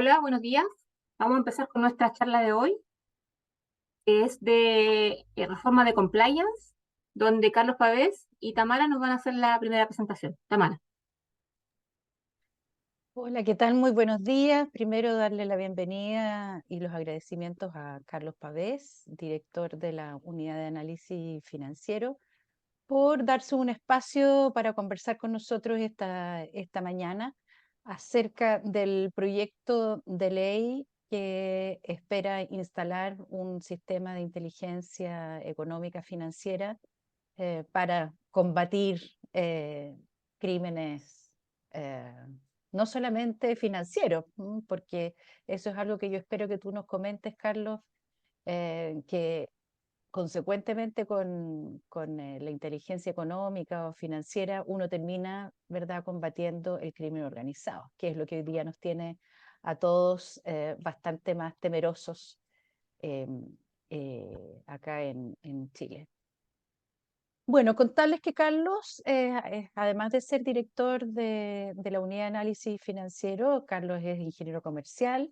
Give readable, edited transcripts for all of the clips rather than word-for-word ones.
Hola, buenos días. Vamos a empezar con nuestra charla de hoy, que es de reforma de compliance, donde Carlos Pavés y Tamara nos van a hacer la primera presentación. Tamara. Hola, ¿qué tal? Muy buenos días. Primero darle la bienvenida y los agradecimientos a Carlos Pavés, director de la Unidad de Análisis Financiero, por darse un espacio para conversar con nosotros esta mañana acerca del proyecto de ley que espera instalar un sistema de inteligencia económica financiera para combatir crímenes eh, no solamente financieros, porque eso es algo que yo espero que tú nos comentes, Carlos, que consecuentemente con la inteligencia económica o financiera uno termina, ¿verdad?, combatiendo el crimen organizado, que es lo que hoy día nos tiene a todos bastante más temerosos eh, acá en Chile. Bueno, contarles que Carlos, además de ser director de la Unidad de Análisis Financiero, Carlos es ingeniero comercial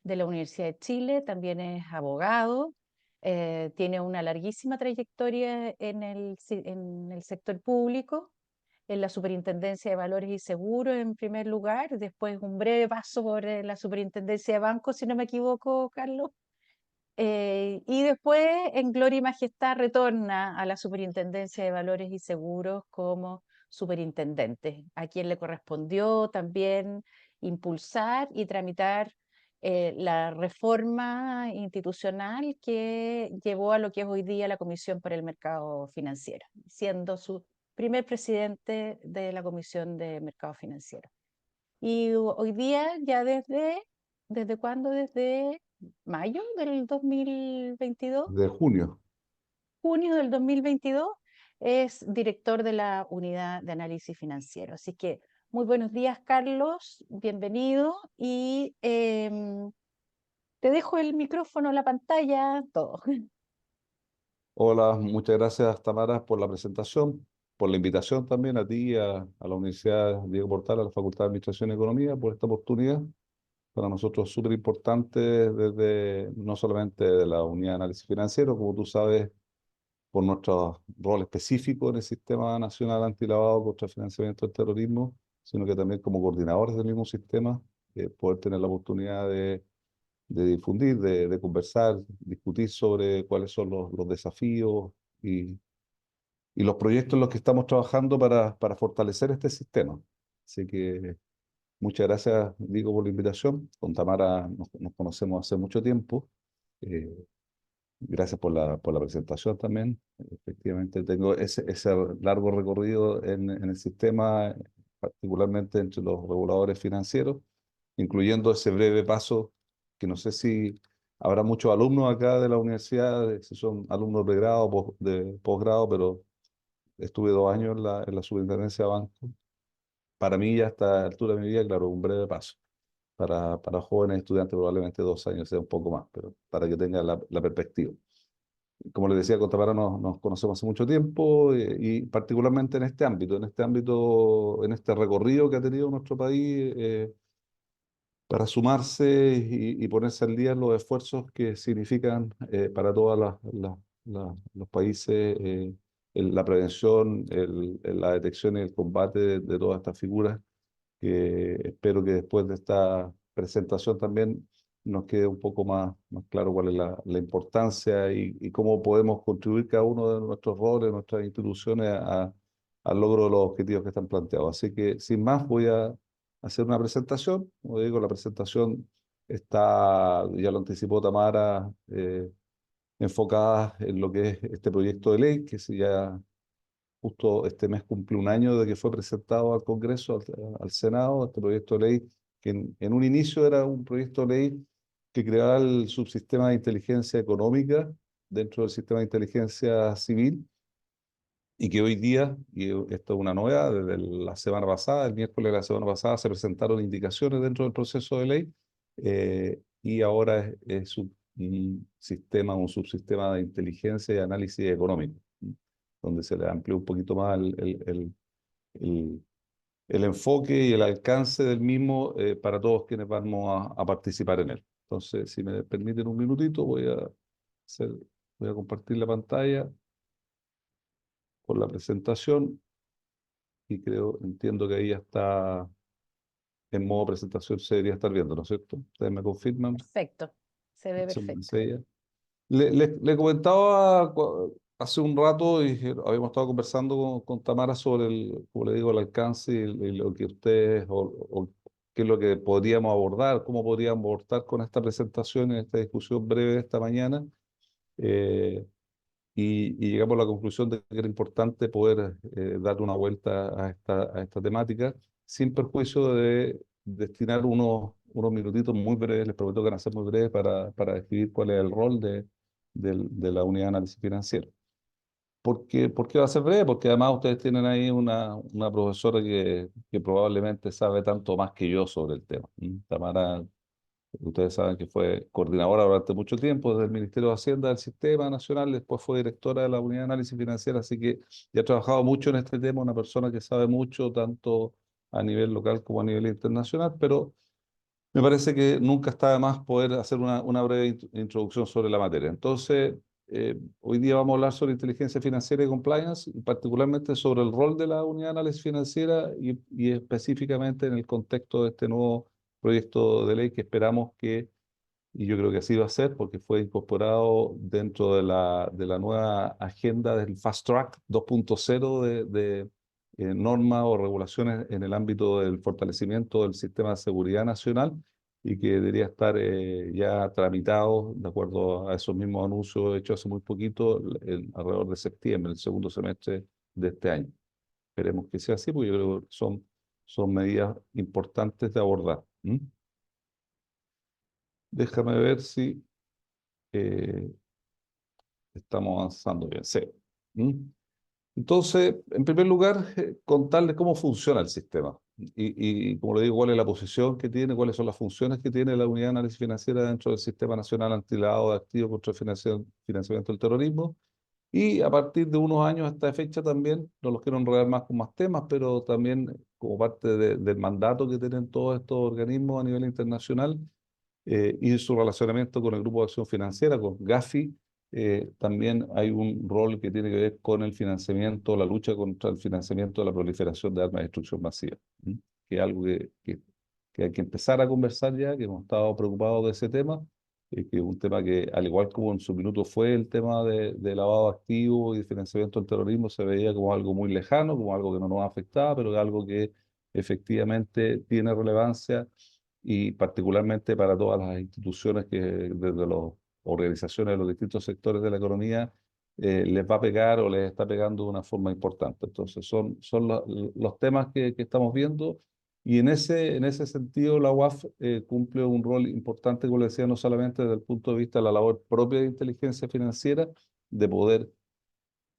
de la Universidad de Chile, también es abogado, tiene una larguísima trayectoria en el sector público, en la Superintendencia de Valores y Seguros en primer lugar, después un breve paso por la Superintendencia de Bancos, si no me equivoco, Carlos. Y después, en Gloria y Majestad, retorna a la Superintendencia de Valores y Seguros como superintendente, a quien le correspondió también impulsar y tramitar la reforma institucional que llevó a lo que es hoy día la Comisión para el Mercado Financiero, siendo su primer presidente de la Comisión de Mercado Financiero. Y hoy día, ya ¿desde cuándo? Desde mayo del 2022, De junio. junio del 2022, es director de la Unidad de Análisis Financiero. Así que muy buenos días, Carlos, bienvenido y te dejo el micrófono, la pantalla, todo. Hola, muchas gracias Tamara por la presentación, por la invitación también a ti, a la Universidad Diego Portal, a la Facultad de Administración y Economía, por esta oportunidad. Para nosotros súper importante desde, no solamente de la Unidad de Análisis Financiero, como tú sabes, por nuestro rol específico en el Sistema Nacional Antilavado contra el Financiamiento del Terrorismo, sino que también como coordinadores del mismo sistema, poder tener la oportunidad de difundir, de conversar, discutir sobre cuáles son los desafíos y, y los proyectos en los que estamos trabajando para fortalecer este sistema. Así que muchas gracias, Diego, por la invitación. Con Tamara nos conocemos hace mucho tiempo. Eh, Gracias por la presentación también. Efectivamente, tengo ese largo recorrido en el sistema, particularmente entre los reguladores financieros, incluyendo ese breve paso que no sé si habrá muchos alumnos acá de la universidad, si son alumnos de grado o de posgrado, pero estuve 2 años en la superintendencia de banco. Para mí, ya a esta altura de mi vida, claro, un breve paso. Para jóvenes estudiantes probablemente 2 años sea un poco más, pero para que tengan la perspectiva. Como les decía, con Tamara nos conocemos hace mucho tiempo y particularmente en este recorrido que ha tenido nuestro país para sumarse y ponerse al día en los esfuerzos que significan para todos los países la prevención, la detección y el combate de todas estas figuras que espero que después de esta presentación también nos quede un poco más claro cuál es la importancia y cómo podemos contribuir cada uno de nuestros roles, nuestras instituciones al logro de los objetivos que están planteados. Así que sin más voy a hacer una presentación. Como digo, la presentación está, ya lo anticipó Tamara, enfocada en lo que es este proyecto de ley, que si ya justo este mes cumple un año de que fue presentado al Congreso, al Senado, este proyecto de ley, que en un inicio era un proyecto de ley que creaba el subsistema de inteligencia económica dentro del sistema de inteligencia civil, y que hoy día, y esto es una novedad, desde la semana pasada, el miércoles de la semana pasada, se presentaron indicaciones dentro del proceso de ley, y ahora un sistema, un subsistema de inteligencia y análisis económico, donde se le amplió un poquito más el el enfoque y el alcance del mismo para todos quienes vamos a participar en él. Entonces, si me permiten un minutito, hacer, voy a compartir la pantalla con la presentación y entiendo que ahí ya está en modo presentación, se debería estar viendo, ¿no es cierto? ¿Ustedes me confirman? Perfecto, se ve Se me perfecto. enseña. Le comentaba hace un rato y habíamos estado conversando con Tamara sobre como le digo, el alcance y lo que ustedes o qué es lo que podríamos abordar, cómo podríamos abordar con esta presentación, en esta discusión breve de esta mañana. Eh, y llegamos a la conclusión de que era importante poder dar una vuelta a esta temática sin perjuicio de destinar unos minutitos muy breves, les prometo que van a ser muy breves para describir cuál es el rol de la unidad de análisis financiero. ¿Por qué va a ser breve? Porque además ustedes tienen ahí una profesora que probablemente sabe tanto más que yo sobre el tema. Tamara, ustedes saben que fue coordinadora durante mucho tiempo desde el Ministerio de Hacienda del Sistema Nacional, después fue directora de la Unidad de Análisis Financiera, así que ya ha trabajado mucho en este tema, una persona que sabe mucho, tanto a nivel local como a nivel internacional, pero me parece que nunca está de más poder hacer una breve introducción sobre la materia. Entonces, hoy día vamos a hablar sobre inteligencia financiera y compliance, y particularmente sobre el rol de la unidad de análisis financiera y específicamente en el contexto de este nuevo proyecto de ley que esperamos y yo creo que así va a ser porque fue incorporado dentro de la nueva agenda del Fast Track 2.0 de normas o regulaciones en el ámbito del fortalecimiento del sistema de seguridad nacional y que debería estar ya tramitado de acuerdo a esos mismos anuncios hechos hace muy poquito, alrededor de septiembre, el segundo semestre de este año. Esperemos que sea así, porque yo creo que son medidas importantes de abordar. ¿Mm? Déjame ver si eh, estamos avanzando bien. Sí. ¿Mm? Entonces, en primer lugar, contarles cómo funciona el sistema como le digo, cuál es la posición que tiene, cuáles son las funciones que tiene la Unidad de Análisis Financiera dentro del Sistema Nacional Antilavado de Activos contra el Financiamiento del Terrorismo. Y a partir de unos años a esta fecha también, no los quiero enredar más con más temas, pero también como parte del mandato que tienen todos estos organismos a nivel internacional, y su relacionamiento con el Grupo de Acción Financiera, con Gafi, también hay un rol que tiene que ver con el financiamiento, la lucha contra el financiamiento de la proliferación de armas de destrucción masiva, ¿m? Que es algo que hay que empezar a conversar ya, que hemos estado preocupados de ese tema, que es un tema que, al igual como en su minuto fue el tema de lavado de activos y de financiamiento del terrorismo, se veía como algo muy lejano, como algo que no nos afectaba, pero es algo que efectivamente tiene relevancia y particularmente para todas las instituciones que desde las organizaciones de los distintos sectores de la economía les va a pegar o les está pegando de una forma importante. Entonces son los temas que estamos viendo y en ese sentido la UAF cumple un rol importante, como le decía, no solamente desde el punto de vista de la labor propia de inteligencia financiera, de poder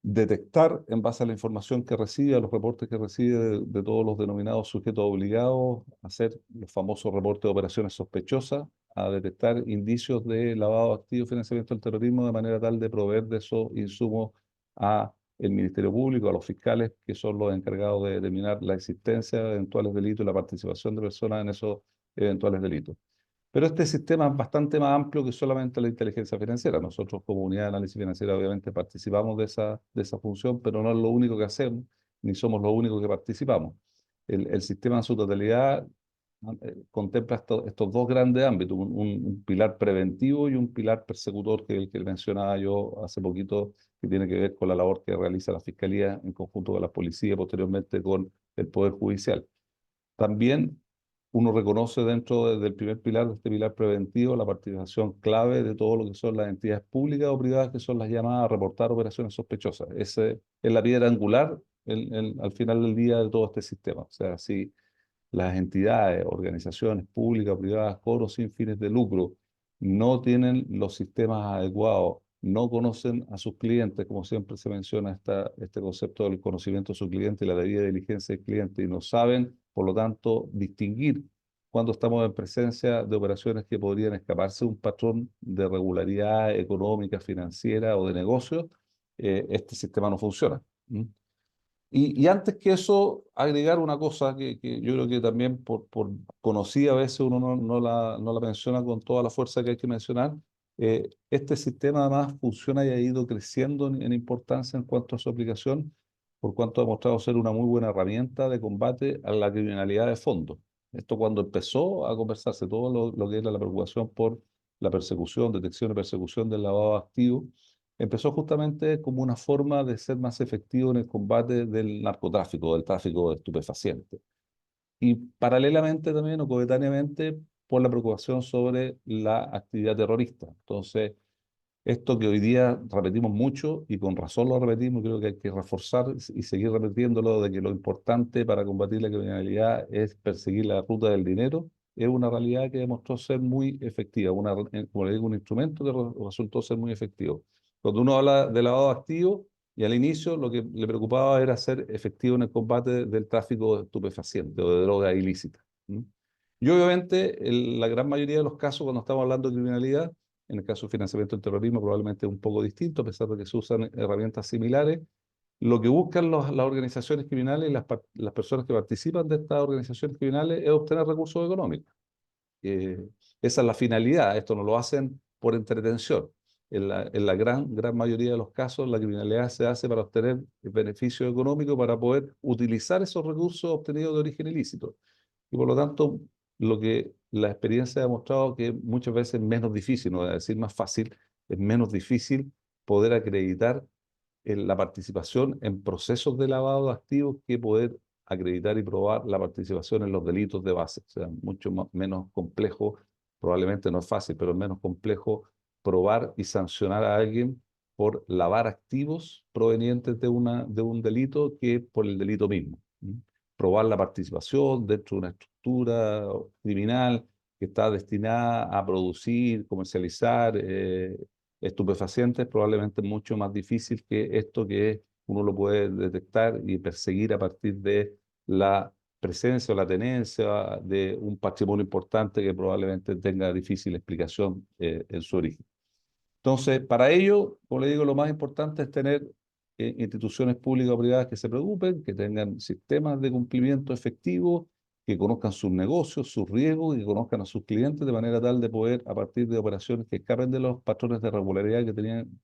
detectar en base a la información que recibe, a los reportes que recibe de todos los denominados sujetos obligados, hacer los famosos reportes de operaciones sospechosas, a detectar indicios de lavado de activos, financiamiento del terrorismo, de manera tal de proveer de esos insumos a el Ministerio Público, a los fiscales, que son los encargados de determinar la existencia de eventuales delitos y la participación de personas en esos eventuales delitos. Pero este sistema es bastante más amplio que solamente la inteligencia financiera. Nosotros como unidad de análisis financiera obviamente participamos de esa función, pero no es lo único que hacemos, ni somos los únicos que participamos. El sistema en su totalidad contempla estos dos grandes ámbitos, un pilar preventivo y un pilar persecutor, que es el que mencionaba yo hace poquito, que tiene que ver con la labor que realiza la Fiscalía en conjunto con la Policía y posteriormente con el Poder Judicial. También uno reconoce del primer pilar, de este pilar preventivo, la participación clave de todo lo que son las entidades públicas o privadas, que son las llamadas a reportar operaciones sospechosas. Esa es la piedra angular al final del día de todo este sistema. O sea, si las entidades, organizaciones públicas o privadas, con o sin fines de lucro, no tienen los sistemas adecuados, no conocen a sus clientes, como siempre se menciona este concepto del conocimiento de su cliente y la debida diligencia del cliente, y no saben, por lo tanto, distinguir cuando estamos en presencia de operaciones que podrían escaparse de un patrón de regularidad económica, financiera o de negocio, este sistema no funciona. ¿Mm? Y antes que eso, agregar una cosa que yo creo que también por conocida a veces uno no la menciona con toda la fuerza que hay que mencionar. Este sistema además funciona y ha ido creciendo en importancia en cuanto a su aplicación, por cuanto ha demostrado ser una muy buena herramienta de combate a la criminalidad de fondo. Esto cuando empezó a conversarse todo lo que era la preocupación por la persecución, detección y persecución del lavado de activos, empezó justamente como una forma de ser más efectivo en el combate del narcotráfico, del tráfico de estupefacientes. Y paralelamente también o coetáneamente por la preocupación sobre la actividad terrorista. Entonces, esto que hoy día repetimos mucho y con razón lo repetimos, creo que hay que reforzar y seguir repitiéndolo de que lo importante para combatir la criminalidad es perseguir la ruta del dinero. Es una realidad que demostró ser muy efectiva, como le digo, un instrumento que resultó ser muy efectivo. Cuando uno habla de lavado de activos, y al inicio lo que le preocupaba era ser efectivo en el combate del tráfico de estupefacientes o de drogas ilícitas. ¿Mm? Y obviamente la gran mayoría de los casos cuando estamos hablando de criminalidad, en el caso de financiamiento del terrorismo probablemente es un poco distinto, a pesar de que se usan herramientas similares. Lo que buscan las organizaciones criminales y las personas que participan de estas organizaciones criminales es obtener recursos económicos. Eh, Esa es la finalidad. Esto no lo hacen por entretención. En la gran mayoría de los casos, la criminalidad se hace para obtener beneficio económico, para poder utilizar esos recursos obtenidos de origen ilícito. Y por lo tanto, lo que la experiencia ha demostrado que muchas veces es menos difícil, no voy a decir más fácil, es menos difícil poder acreditar la participación en procesos de lavado de activos que poder acreditar y probar la participación en los delitos de base. O sea, mucho menos complejo, probablemente no es fácil, pero es menos complejo probar y sancionar a alguien por lavar activos provenientes de un delito que por el delito mismo. Probar la participación dentro de una estructura criminal que está destinada a producir, comercializar estupefacientes, probablemente mucho más difícil que esto que uno lo puede detectar y perseguir a partir de la presencia o la tenencia de un patrimonio importante que probablemente tenga difícil explicación en su origen. Entonces, para ello, como le digo, lo más importante es tener instituciones públicas o privadas que se preocupen, que tengan sistemas de cumplimiento efectivos, que conozcan sus negocios, sus riesgos, y que conozcan a sus clientes de manera tal de poder, a partir de operaciones que escapen de los patrones de regularidad que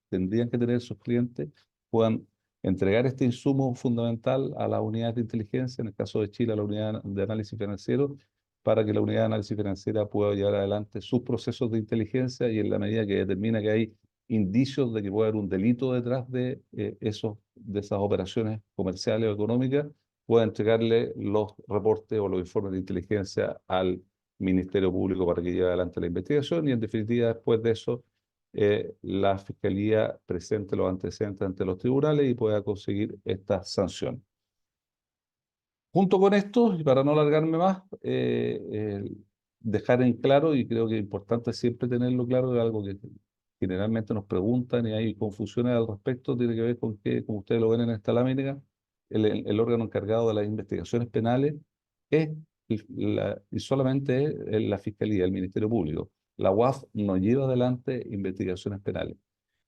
tendrían que tener sus clientes, puedan entregar este insumo fundamental a las unidades de inteligencia, en el caso de Chile, a la unidad de análisis financiero, para que la unidad de análisis financiera pueda llevar adelante sus procesos de inteligencia y en la medida que determina que hay indicios de que puede haber un delito detrás de, de esas operaciones comerciales o económicas, pueda entregarle los reportes o los informes de inteligencia al Ministerio Público para que lleve adelante la investigación y en definitiva después de eso la Fiscalía presente los antecedentes ante los tribunales y pueda conseguir estas sanciones. Junto con esto, y para no alargarme más, dejar en claro, y creo que es importante siempre tenerlo claro, es algo que generalmente nos preguntan y hay confusiones al respecto, tiene que ver con que, como ustedes lo ven en esta lámina, el órgano encargado de las investigaciones penales es y solamente es la Fiscalía, el Ministerio Público. La UAF no lleva adelante investigaciones penales.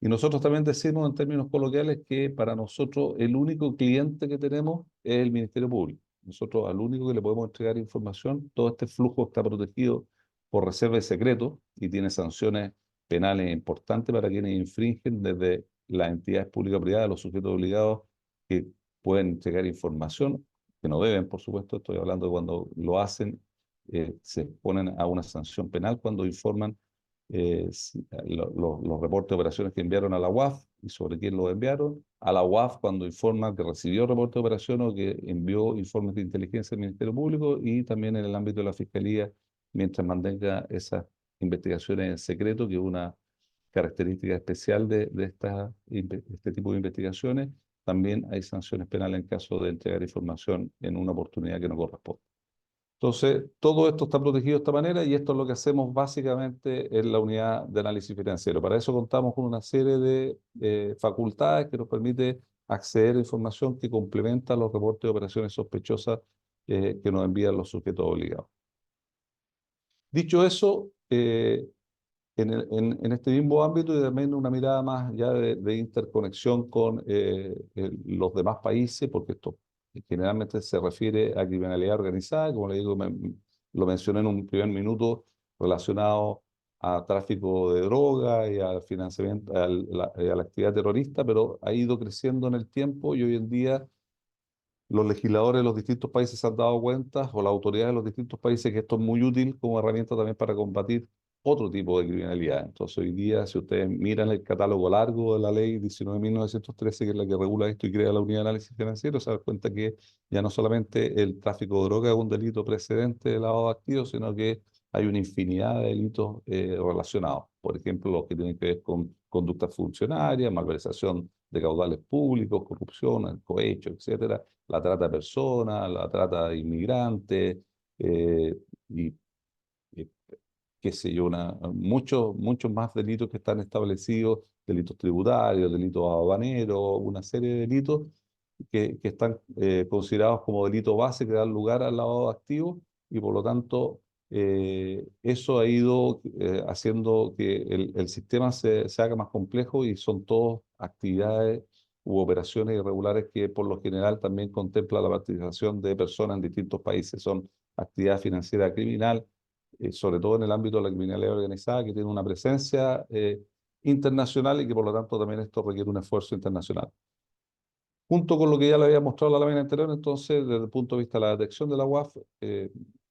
Y nosotros también decimos en términos coloquiales que para nosotros el único cliente que tenemos es el Ministerio Público. Nosotros al único que le podemos entregar información, todo este flujo está protegido por reserva de secreto y tiene sanciones penales importantes para quienes infringen desde las entidades públicas o privadas, los sujetos obligados que pueden entregar información, que no deben, por supuesto, estoy hablando de cuando lo hacen, se exponen a una sanción penal cuando informan los reportes de operaciones que enviaron a la UAF y sobre quién los enviaron, a la UAF cuando informa que recibió reporte de operación o que envió informes de inteligencia al Ministerio Público y también en el ámbito de la Fiscalía mientras mantenga esas investigaciones en secreto, que es una característica especial de este tipo de investigaciones. También hay sanciones penales en caso de entregar información en una oportunidad que no corresponde. Entonces, todo esto está protegido de esta manera y esto es lo que hacemos básicamente en la unidad de análisis financiero. Para eso contamos con una serie de facultades que nos permite acceder a información que complementa los reportes de operaciones sospechosas que nos envían los sujetos obligados. Dicho eso, en este mismo ámbito y también una mirada más ya de interconexión con los demás países, porque esto generalmente se refiere a criminalidad organizada, como le digo, lo mencioné en un primer minuto, relacionado a tráfico de droga y al financiamiento, y a la actividad terrorista, pero ha ido creciendo en el tiempo y hoy en día los legisladores de los distintos países se han dado cuenta, o las autoridades de los distintos países, que esto es muy útil como herramienta también para combatir otro tipo de criminalidad. Entonces, hoy día, si ustedes miran el catálogo largo de la ley 19.913, que es la que regula esto y crea la unidad de análisis financiero, se dan cuenta que ya no solamente el tráfico de droga es un delito precedente de lavado de activos, sino que hay una infinidad de delitos relacionados. Por ejemplo, los que tienen que ver con conducta funcionaria, malversación de caudales públicos, corrupción, cohecho, etcétera, la trata de personas, la trata de inmigrantes, y eh, qué sé yo, muchos más delitos que están establecidos, delitos tributarios, delitos aduaneros, una serie de delitos que están considerados como delito base que dan lugar al lavado de activos y por lo tanto eso ha ido haciendo que el sistema se haga más complejo y son todas actividades u operaciones irregulares que por lo general también contempla la participación de personas en distintos países. Son actividad financiera criminal, sobre todo en el ámbito de la criminalidad organizada, que tiene una presencia internacional y que por lo tanto también esto requiere un esfuerzo internacional. Junto con lo que ya le había mostrado la lámina anterior, entonces, desde el punto de vista de la detección de la UAF,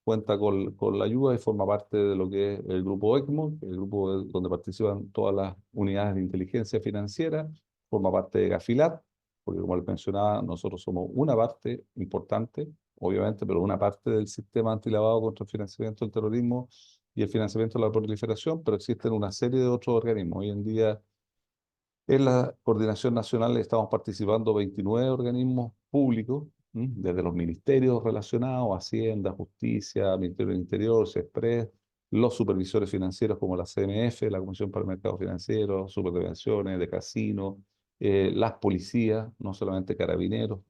cuenta con la ayuda y forma parte de lo que es el grupo ECMO, el grupo donde participan todas las unidades de inteligencia financiera, forma parte de Gafilat, porque como les mencionaba, nosotros somos una parte importante, obviamente, pero una parte del sistema antilavado contra el financiamiento del terrorismo y el financiamiento de la proliferación, pero existen una serie de otros organismos. Hoy en día, en la coordinación nacional estamos participando 29 organismos públicos, desde los ministerios relacionados, Hacienda, Justicia, Ministerio del Interior, CESPRES, los supervisores financieros como la CMF, la Comisión para el Mercado Financiero, Superprevenciones de Casino, las policías, no solamente carabineros,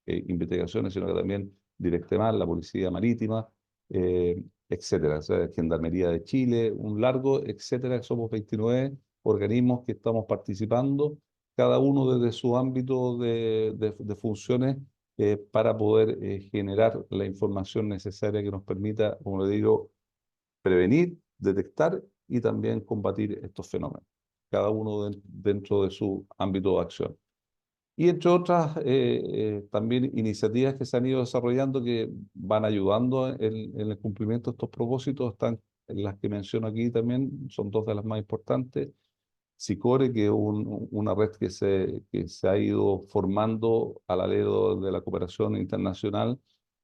investigaciones, sino que también Directemar, la Policía Marítima, etcétera. O sea, Gendarmería de Chile, un largo, etcétera. Somos 29 organismos que estamos participando, cada uno desde su ámbito de funciones, para poder generar la información necesaria que nos permita, como le digo, prevenir, detectar y también combatir estos fenómenos, cada uno dentro de su ámbito de acción. Y entre otras, también iniciativas que se han ido desarrollando que van ayudando en el cumplimiento de estos propósitos, están las que menciono aquí también, son dos de las más importantes. SICORE, que es una red que se ha ido formando al alero de la cooperación internacional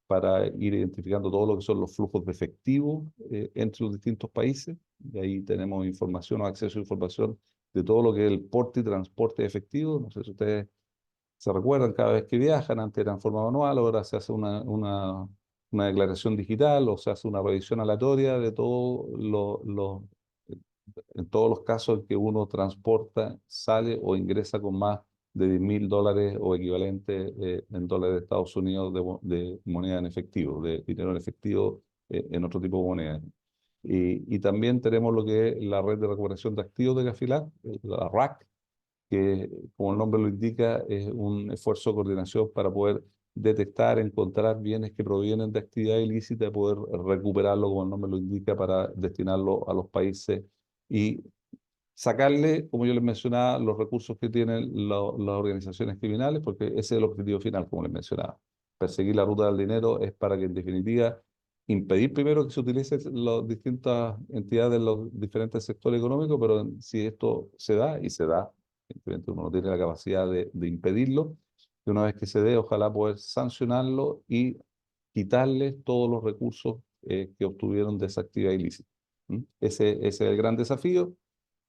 para ir identificando todo lo que son los flujos de efectivo entre los distintos países. Y ahí tenemos información o acceso a información de todo lo que es el porte y transporte de efectivo. No sé si ustedes se recuerdan, cada vez que viajan, antes era en forma manual, ahora se hace una declaración digital o se hace una revisión aleatoria de todos en todos los casos en que uno transporta, sale o ingresa con más de $10.000 o equivalente en dólares de Estados Unidos de moneda en efectivo, de dinero en efectivo en otro tipo de moneda. Y también tenemos lo que es la red de recuperación de activos de Gafilat, la RAC, que como el nombre lo indica, es un esfuerzo de coordinación para poder detectar, encontrar bienes que provienen de actividad ilícita y poder recuperarlo, como el nombre lo indica, para destinarlo a los países y sacarle, como yo les mencionaba, los recursos que tienen las organizaciones criminales, porque ese es el objetivo final, como les mencionaba. Perseguir la ruta del dinero es para que, en definitiva, impedir primero que se utilicen las distintas entidades de los diferentes sectores económicos, pero si esto se da, y se da, evidentemente uno no tiene la capacidad de impedirlo, y una vez que se dé, ojalá poder sancionarlo y quitarles todos los recursos que obtuvieron de esa actividad ilícita. Ese es el gran desafío.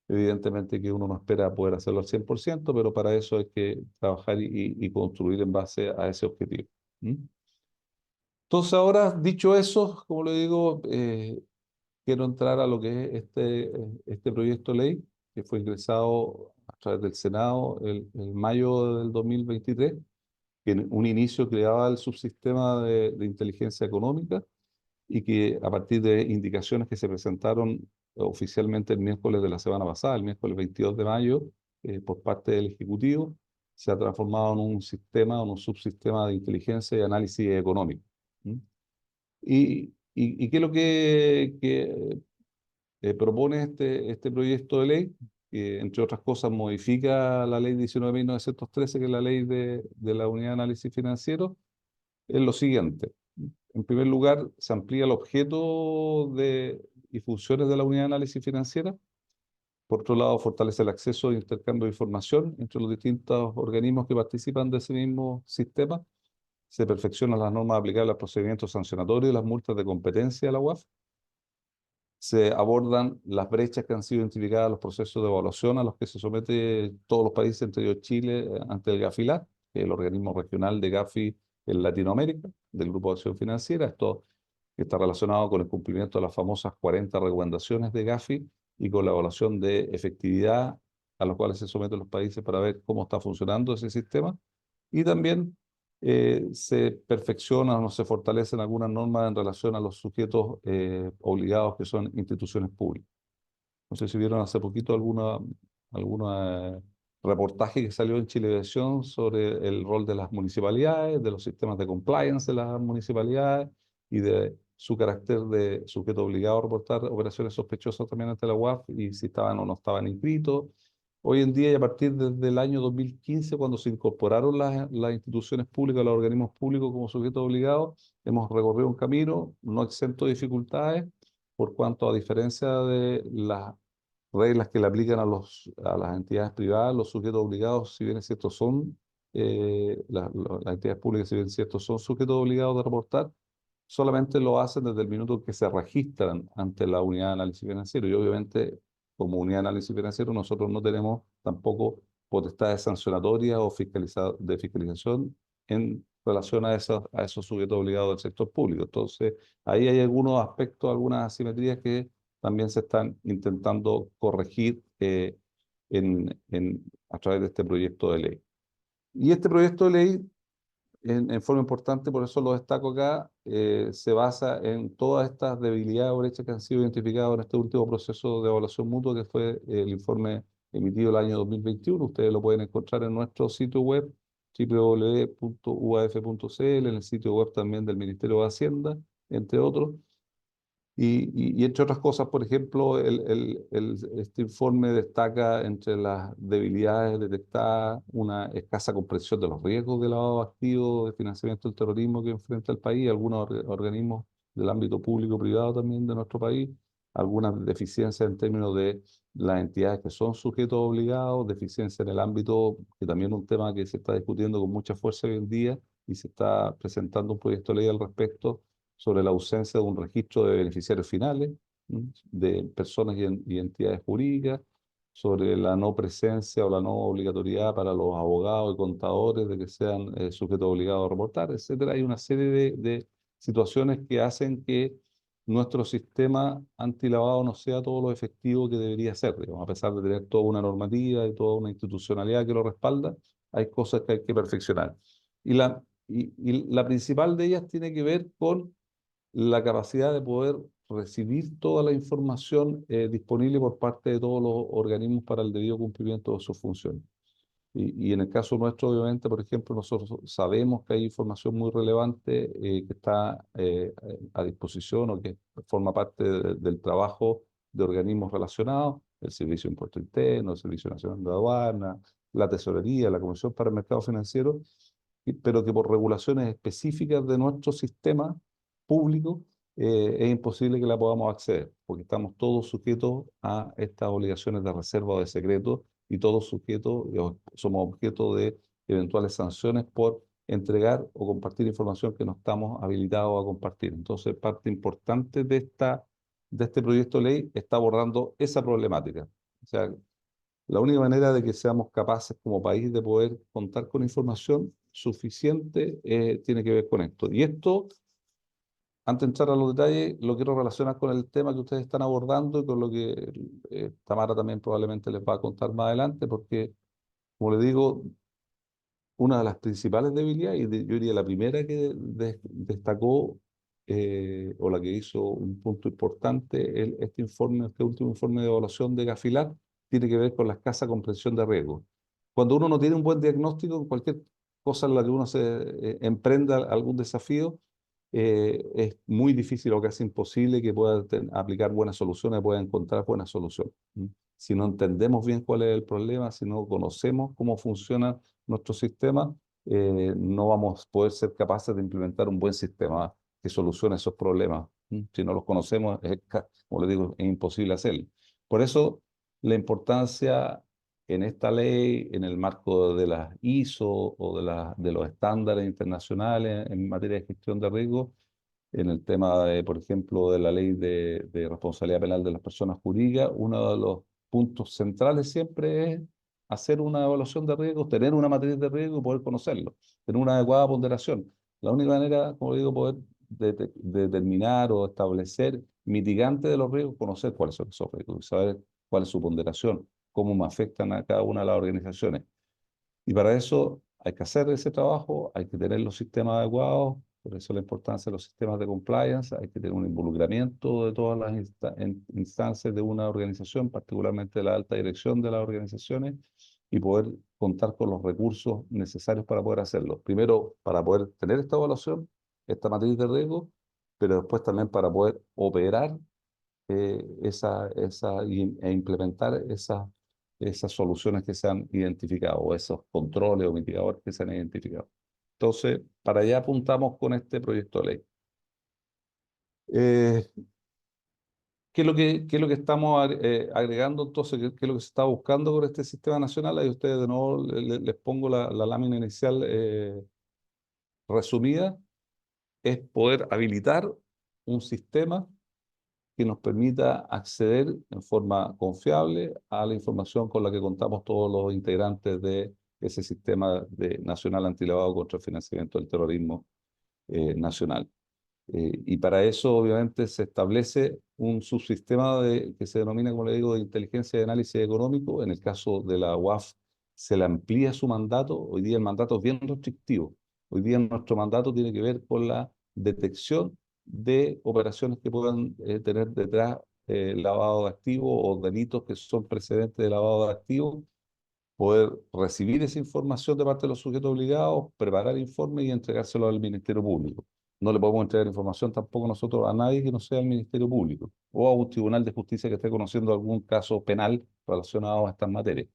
Evidentemente que uno no espera poder hacerlo al 100%, pero para eso hay que trabajar y construir en base a ese objetivo. ¿Mm? Entonces ahora, dicho eso, como le digo, quiero entrar a lo que es este proyecto de ley que fue ingresado a través del Senado en mayo del 2023, que en un inicio creaba el subsistema de inteligencia económica y que a partir de indicaciones que se presentaron oficialmente el miércoles de la semana pasada, el miércoles 22 de mayo, por parte del Ejecutivo, se ha transformado en un sistema, en un subsistema de inteligencia y análisis económico. ¿Mm? ¿Y qué es lo que propone este proyecto de ley? Que, entre otras cosas, modifica la ley 19.913, que es la ley de la Unidad de Análisis Financiero, es lo siguiente. En primer lugar, se amplía el objeto y funciones de la Unidad de Análisis Financiera. Por otro lado, fortalece el acceso e intercambio de información entre los distintos organismos que participan de ese mismo sistema. Se perfeccionan las normas aplicables al procedimiento sancionatorio y las multas de competencia de la UAF. Se abordan las brechas que han sido identificadas en los procesos de evaluación a los que se somete todos los países, entre ellos Chile, ante el GAFILAT, que es el organismo regional de GAFI en Latinoamérica, del Grupo de Acción Financiera. Esto está relacionado con el cumplimiento de las famosas 40 recomendaciones de GAFI y con la evaluación de efectividad a los cuales se someten los países para ver cómo está funcionando ese sistema. Y también se perfeccionan o se fortalecen algunas normas en relación a los sujetos obligados, que son instituciones públicas. No sé si vieron hace poquito alguna reportaje que salió en Chilevisión sobre el rol de las municipalidades, de los sistemas de compliance de las municipalidades y de su carácter de sujeto obligado a reportar operaciones sospechosas también ante la UAF y si estaban o no estaban inscritos. Hoy en día, y a partir desde el año 2015, cuando se incorporaron las instituciones públicas, los organismos públicos como sujetos obligados, hemos recorrido un camino no exento de dificultades, por cuanto, a diferencia de las reglas que le aplican a las entidades privadas, los sujetos obligados, si bien es cierto, son, las entidades públicas, si bien es cierto, son sujetos obligados de reportar, solamente lo hacen desde el minuto que se registran ante la unidad de análisis financiero. Y obviamente, como unidad de análisis financiero, nosotros no tenemos tampoco potestades sancionatorias o de fiscalización en relación a esos sujetos obligados del sector público. Entonces, ahí hay algunos aspectos, algunas asimetrías que también se están intentando corregir a través de este proyecto de ley. Y este proyecto de ley, en forma importante, por eso lo destaco acá, se basa en todas estas debilidades o brechas que han sido identificadas en este último proceso de evaluación mutua, que fue el informe emitido el año 2021. Ustedes lo pueden encontrar en nuestro sitio web, www.uaf.cl, en el sitio web también del Ministerio de Hacienda, entre otros. Y entre otras cosas, por ejemplo, este informe destaca entre las debilidades detectadas una escasa comprensión de los riesgos de lavado de activos, de financiamiento del terrorismo que enfrenta el país, algunos organismos del ámbito público-privado también de nuestro país, algunas deficiencias en términos de las entidades que son sujetos obligados, deficiencias en el ámbito, que también es un tema que se está discutiendo con mucha fuerza hoy en día y se está presentando un proyecto de ley al respecto, sobre la ausencia de un registro de beneficiarios finales, de personas y entidades jurídicas, sobre la no presencia o la no obligatoriedad para los abogados y contadores de que sean sujetos obligados a reportar, etcétera. Hay una serie de situaciones que hacen que nuestro sistema antilavado no sea todo lo efectivo que debería ser, digamos, a pesar de tener toda una normativa y toda una institucionalidad que lo respalda, hay cosas que hay que perfeccionar. Y la principal de ellas tiene que ver con la capacidad de poder recibir toda la información disponible por parte de todos los organismos para el debido cumplimiento de sus funciones. Y en el caso nuestro, obviamente, por ejemplo, nosotros sabemos que hay información muy relevante que está a disposición o que forma parte del trabajo de organismos relacionados, el Servicio de Impuesto Interno, el Servicio Nacional de Aduana, la Tesorería, la Comisión para el Mercado Financiero, pero que por regulaciones específicas de nuestro sistema público es imposible que la podamos acceder, porque estamos todos sujetos a estas obligaciones de reserva o de secreto y todos sujetos, somos objeto de eventuales sanciones por entregar o compartir información que no estamos habilitados a compartir. Entonces, parte importante de este proyecto de ley está abordando esa problemática. O sea, la única manera de que seamos capaces como país de poder contar con información suficiente tiene que ver con esto. Y esto, antes de entrar a los detalles, lo quiero relacionar con el tema que ustedes están abordando y con lo que Tamara también probablemente les va a contar más adelante, porque, como le digo, una de las principales debilidades, y yo diría la primera que destacó o la que hizo un punto importante, este último informe de evaluación de Gafilat, tiene que ver con la escasa comprensión de riesgos. cuando uno no tiene un buen diagnóstico, cualquier cosa en la que uno se emprenda algún desafío, es muy difícil o casi imposible que pueda aplicar buenas soluciones, pueda encontrar buenas soluciones. ¿Mm? Si no entendemos bien cuál es el problema, si no conocemos cómo funciona nuestro sistema, no vamos a poder ser capaces de implementar un buen sistema que solucione esos problemas. ¿Mm? Si no los conocemos, como le digo, es imposible hacerlo. Por eso, la importancia en esta ley, en el marco de las ISO o de los estándares internacionales en materia de gestión de riesgo, en el tema, por ejemplo, de la ley de responsabilidad penal de las personas jurídicas, uno de los puntos centrales siempre es hacer una evaluación de riesgos, tener una matriz de riesgo y poder conocerlo, tener una adecuada ponderación. La única manera, como digo, poder determinar o establecer mitigantes de los riesgos, conocer cuáles son esos riesgos, saber cuál es su ponderación, cómo me afectan a cada una de las organizaciones. Y para eso hay que hacer ese trabajo, hay que tener los sistemas adecuados, por eso la importancia de los sistemas de compliance, hay que tener un involucramiento de todas las instancias de una organización, particularmente de la alta dirección de las organizaciones, y poder contar con los recursos necesarios para poder hacerlo. Primero, para poder tener esta evaluación, esta matriz de riesgo, pero después también para poder operar e implementar esas soluciones que se han identificado, o esos controles o mitigadores que se han identificado. Entonces, para allá apuntamos con este proyecto de ley. Eh, ¿Qué es lo que estamos agregando entonces? ¿Qué es lo que se está buscando con este sistema nacional? Ahí ustedes de nuevo les pongo la lámina inicial resumida. Es poder habilitar un sistema que nos permita acceder en forma confiable a la información con la que contamos todos los integrantes de ese sistema nacional antilavado contra el financiamiento del terrorismo nacional. Y para eso, obviamente, se establece un subsistema que se denomina, como le digo, de inteligencia y análisis económico. En el caso de la UAF, se le amplía su mandato. Hoy día el mandato es bien restrictivo. Hoy día nuestro mandato tiene que ver con la detección de operaciones que puedan tener detrás lavado de activos o delitos que son precedentes de lavado de activos, poder recibir esa información de parte de los sujetos obligados, preparar informes y entregárselo al Ministerio Público. No le podemos entregar información tampoco nosotros a nadie que no sea el Ministerio Público o a un tribunal de justicia que esté conociendo algún caso penal relacionado a estas materias.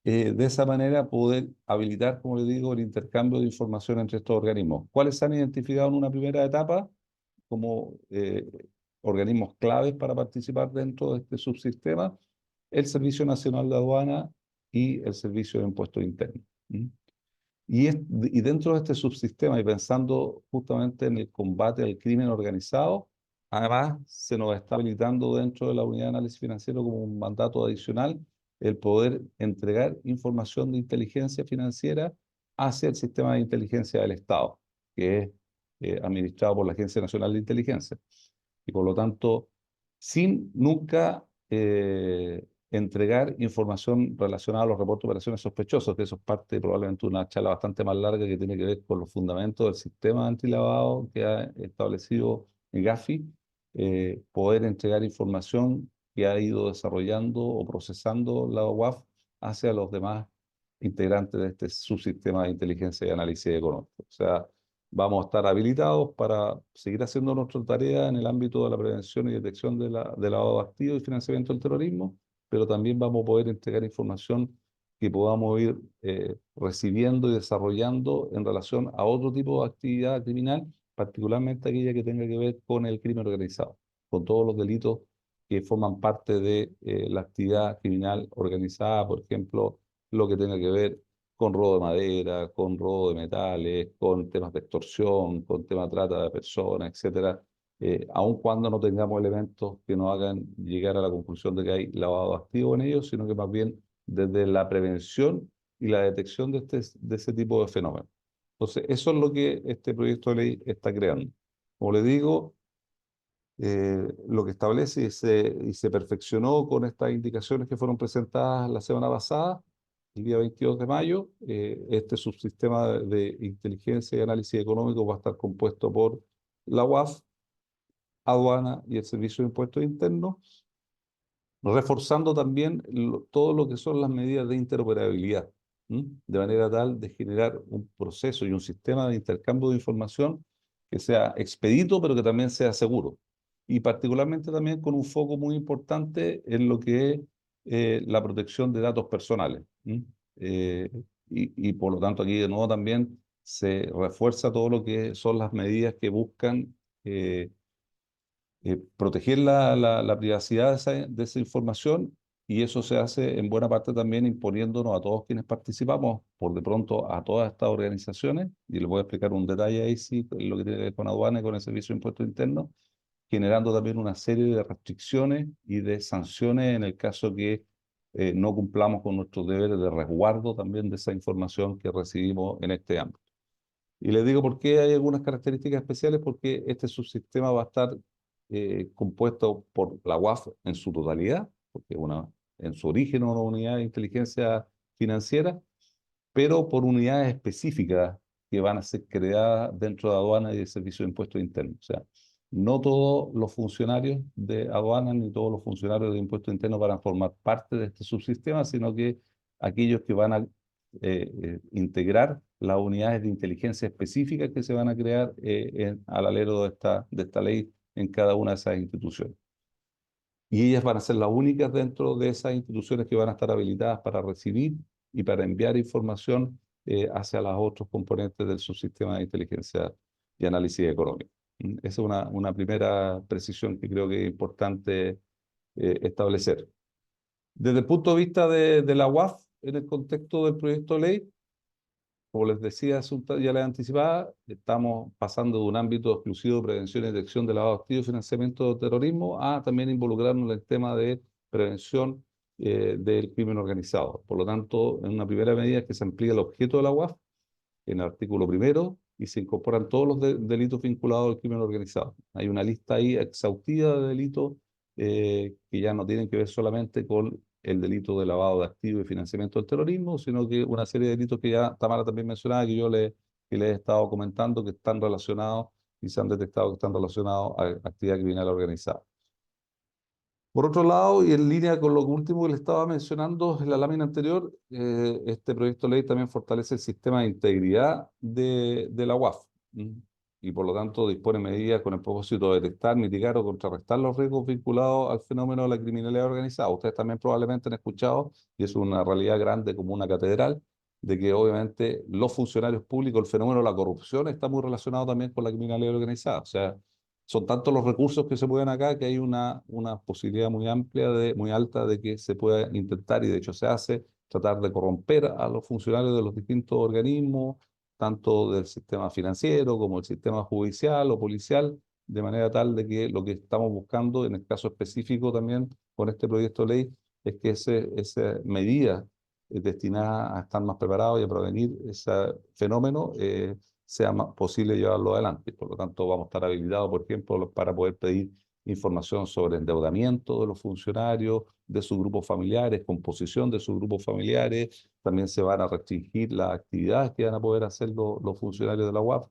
Eh, de esa manera poder habilitar, como le digo, el intercambio de información entre estos organismos. ¿Cuáles se han identificado en una primera etapa como organismos claves para participar dentro de este subsistema? El Servicio Nacional de Aduana y el Servicio de Impuestos Internos. ¿Mm? Y dentro de este subsistema, y pensando justamente en el combate al crimen organizado, además se nos está habilitando dentro de la Unidad de Análisis Financiero como un mandato adicional el poder entregar información de inteligencia financiera hacia el sistema de inteligencia del Estado, que es administrado por la Agencia Nacional de Inteligencia. Y por lo tanto, sin nunca entregar información relacionada a los reportes de operaciones sospechosas, que eso es parte probablemente de una charla bastante más larga que tiene que ver con los fundamentos del sistema antilavado que ha establecido el GAFI, poder entregar información que ha ido desarrollando o procesando la UAF hacia los demás integrantes de este subsistema de inteligencia y análisis económico. O sea, vamos a estar habilitados para seguir haciendo nuestra tarea en el ámbito de la prevención y detección de lavado de activos y financiamiento del terrorismo, pero también vamos a poder entregar información que podamos ir recibiendo y desarrollando en relación a otro tipo de actividad criminal, particularmente aquella que tenga que ver con el crimen organizado, con todos los delitos que forman parte de la actividad criminal organizada, por ejemplo, lo que tenga que ver con robo de madera, con robo de metales, con temas de extorsión, con temas de trata de personas, etcétera, aun cuando no tengamos elementos que nos hagan llegar a la conclusión de que hay lavado activo en ellos, sino que más bien desde la prevención y la detección de ese tipo de fenómenos. Entonces, eso es lo que este proyecto de ley está creando. Como le digo, lo que establece y se perfeccionó con estas indicaciones que fueron presentadas la semana pasada, el día 22 de mayo, este subsistema de inteligencia y análisis económico va a estar compuesto por la UAF, Aduana y el Servicio de Impuestos Internos, reforzando también todo lo que son las medidas de interoperabilidad, de manera tal de generar un proceso y un sistema de intercambio de información que sea expedito, pero que también sea seguro. Y particularmente también con un foco muy importante en lo que es la protección de datos personales. Eh, y por lo tanto aquí de nuevo también se refuerza todo lo que son las medidas que buscan proteger la privacidad de esa información, y eso se hace en buena parte también imponiéndonos a todos quienes participamos, por de pronto a todas estas organizaciones, y les voy a explicar un detalle ahí sí, lo que tiene que ver con aduana y con el Servicio de Impuestos Internos, generando también una serie de restricciones y de sanciones en el caso que no cumplamos con nuestros deberes de resguardo también de esa información que recibimos en este ámbito. Y les digo por qué hay algunas características especiales, porque este subsistema va a estar compuesto por la UAF en su totalidad, porque en su origen es una unidad de inteligencia financiera, pero por unidades específicas que van a ser creadas dentro de aduana y de servicio de impuestos internos. O sea, no todos los funcionarios de aduana ni todos los funcionarios de impuestos internos van a formar parte de este subsistema, sino que aquellos que van a integrar las unidades de inteligencia específicas que se van a crear al alero de esta ley en cada una de esas instituciones. Y ellas van a ser las únicas dentro de esas instituciones que van a estar habilitadas para recibir y para enviar información hacia los otros componentes del subsistema de inteligencia y análisis económico. Esa es una primera precisión que creo que es importante establecer. Desde el punto de vista de la UAF, en el contexto del proyecto de ley, como les decía, ya les anticipaba, estamos pasando de un ámbito exclusivo de prevención y detección de lavado de activos y financiamiento de terrorismo a también involucrarnos en el tema de prevención del crimen organizado. Por lo tanto, en una primera medida es que se amplía el objeto de la UAF en el artículo primero y se incorporan todos los delitos vinculados al crimen organizado. Hay una lista ahí exhaustiva de delitos que ya no tienen que ver solamente con el delito de lavado de activos y financiamiento del terrorismo, sino que una serie de delitos que ya Tamara también mencionaba, que le he estado comentando, que están relacionados y se han detectado que están relacionados a actividad criminal organizada. Por otro lado, y en línea con lo último que le estaba mencionando en la lámina anterior, este proyecto de ley también fortalece el sistema de integridad de la UAF, y por lo tanto dispone medidas con el propósito de detectar, mitigar o contrarrestar los riesgos vinculados al fenómeno de la criminalidad organizada. Ustedes también probablemente han escuchado, y es una realidad grande como una catedral, de que obviamente los funcionarios públicos, el fenómeno de la corrupción está muy relacionado también con la criminalidad organizada. O sea, son tantos los recursos que se mueven acá que hay una posibilidad muy amplia, muy alta de que se pueda intentar, y de hecho se hace, tratar de corromper a los funcionarios de los distintos organismos, tanto del sistema financiero como del sistema judicial o policial, de manera tal de que lo que estamos buscando en el caso específico también con este proyecto de ley es que esa medida destinada a estar más preparados y a prevenir ese fenómeno sea más posible llevarlo adelante. Por lo tanto, vamos a estar habilitados, por ejemplo, para poder pedir información sobre endeudamiento de los funcionarios, de sus grupos familiares, composición de sus grupos familiares. También se van a restringir las actividades que van a poder hacer los funcionarios de la UAF,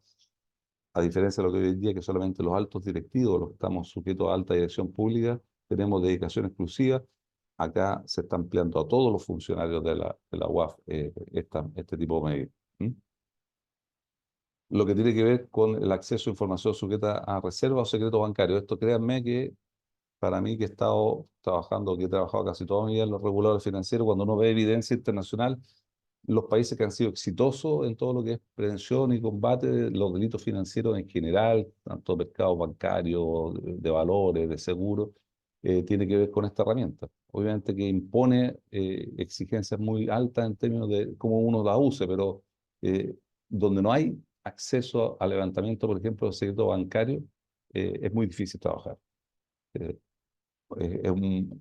a diferencia de lo que hoy en día, que solamente los altos directivos, los que estamos sujetos a alta dirección pública, tenemos dedicación exclusiva. Acá se está ampliando a todos los funcionarios de la UAF este tipo de medidas. Lo que tiene que ver con el acceso a información sujeta a reserva o secreto bancario. Esto, créanme que para mí, que he estado trabajando, que he trabajado casi toda mi vida en los reguladores financieros, cuando uno ve evidencia internacional, los países que han sido exitosos en todo lo que es prevención y combate de los delitos financieros en general, tanto mercados bancarios, de valores, de seguros, tiene que ver con esta herramienta. Obviamente que impone exigencias muy altas en términos de cómo uno la use, pero eh, donde no hay acceso a levantamiento, por ejemplo, de secreto bancario, es muy difícil trabajar. Eh, es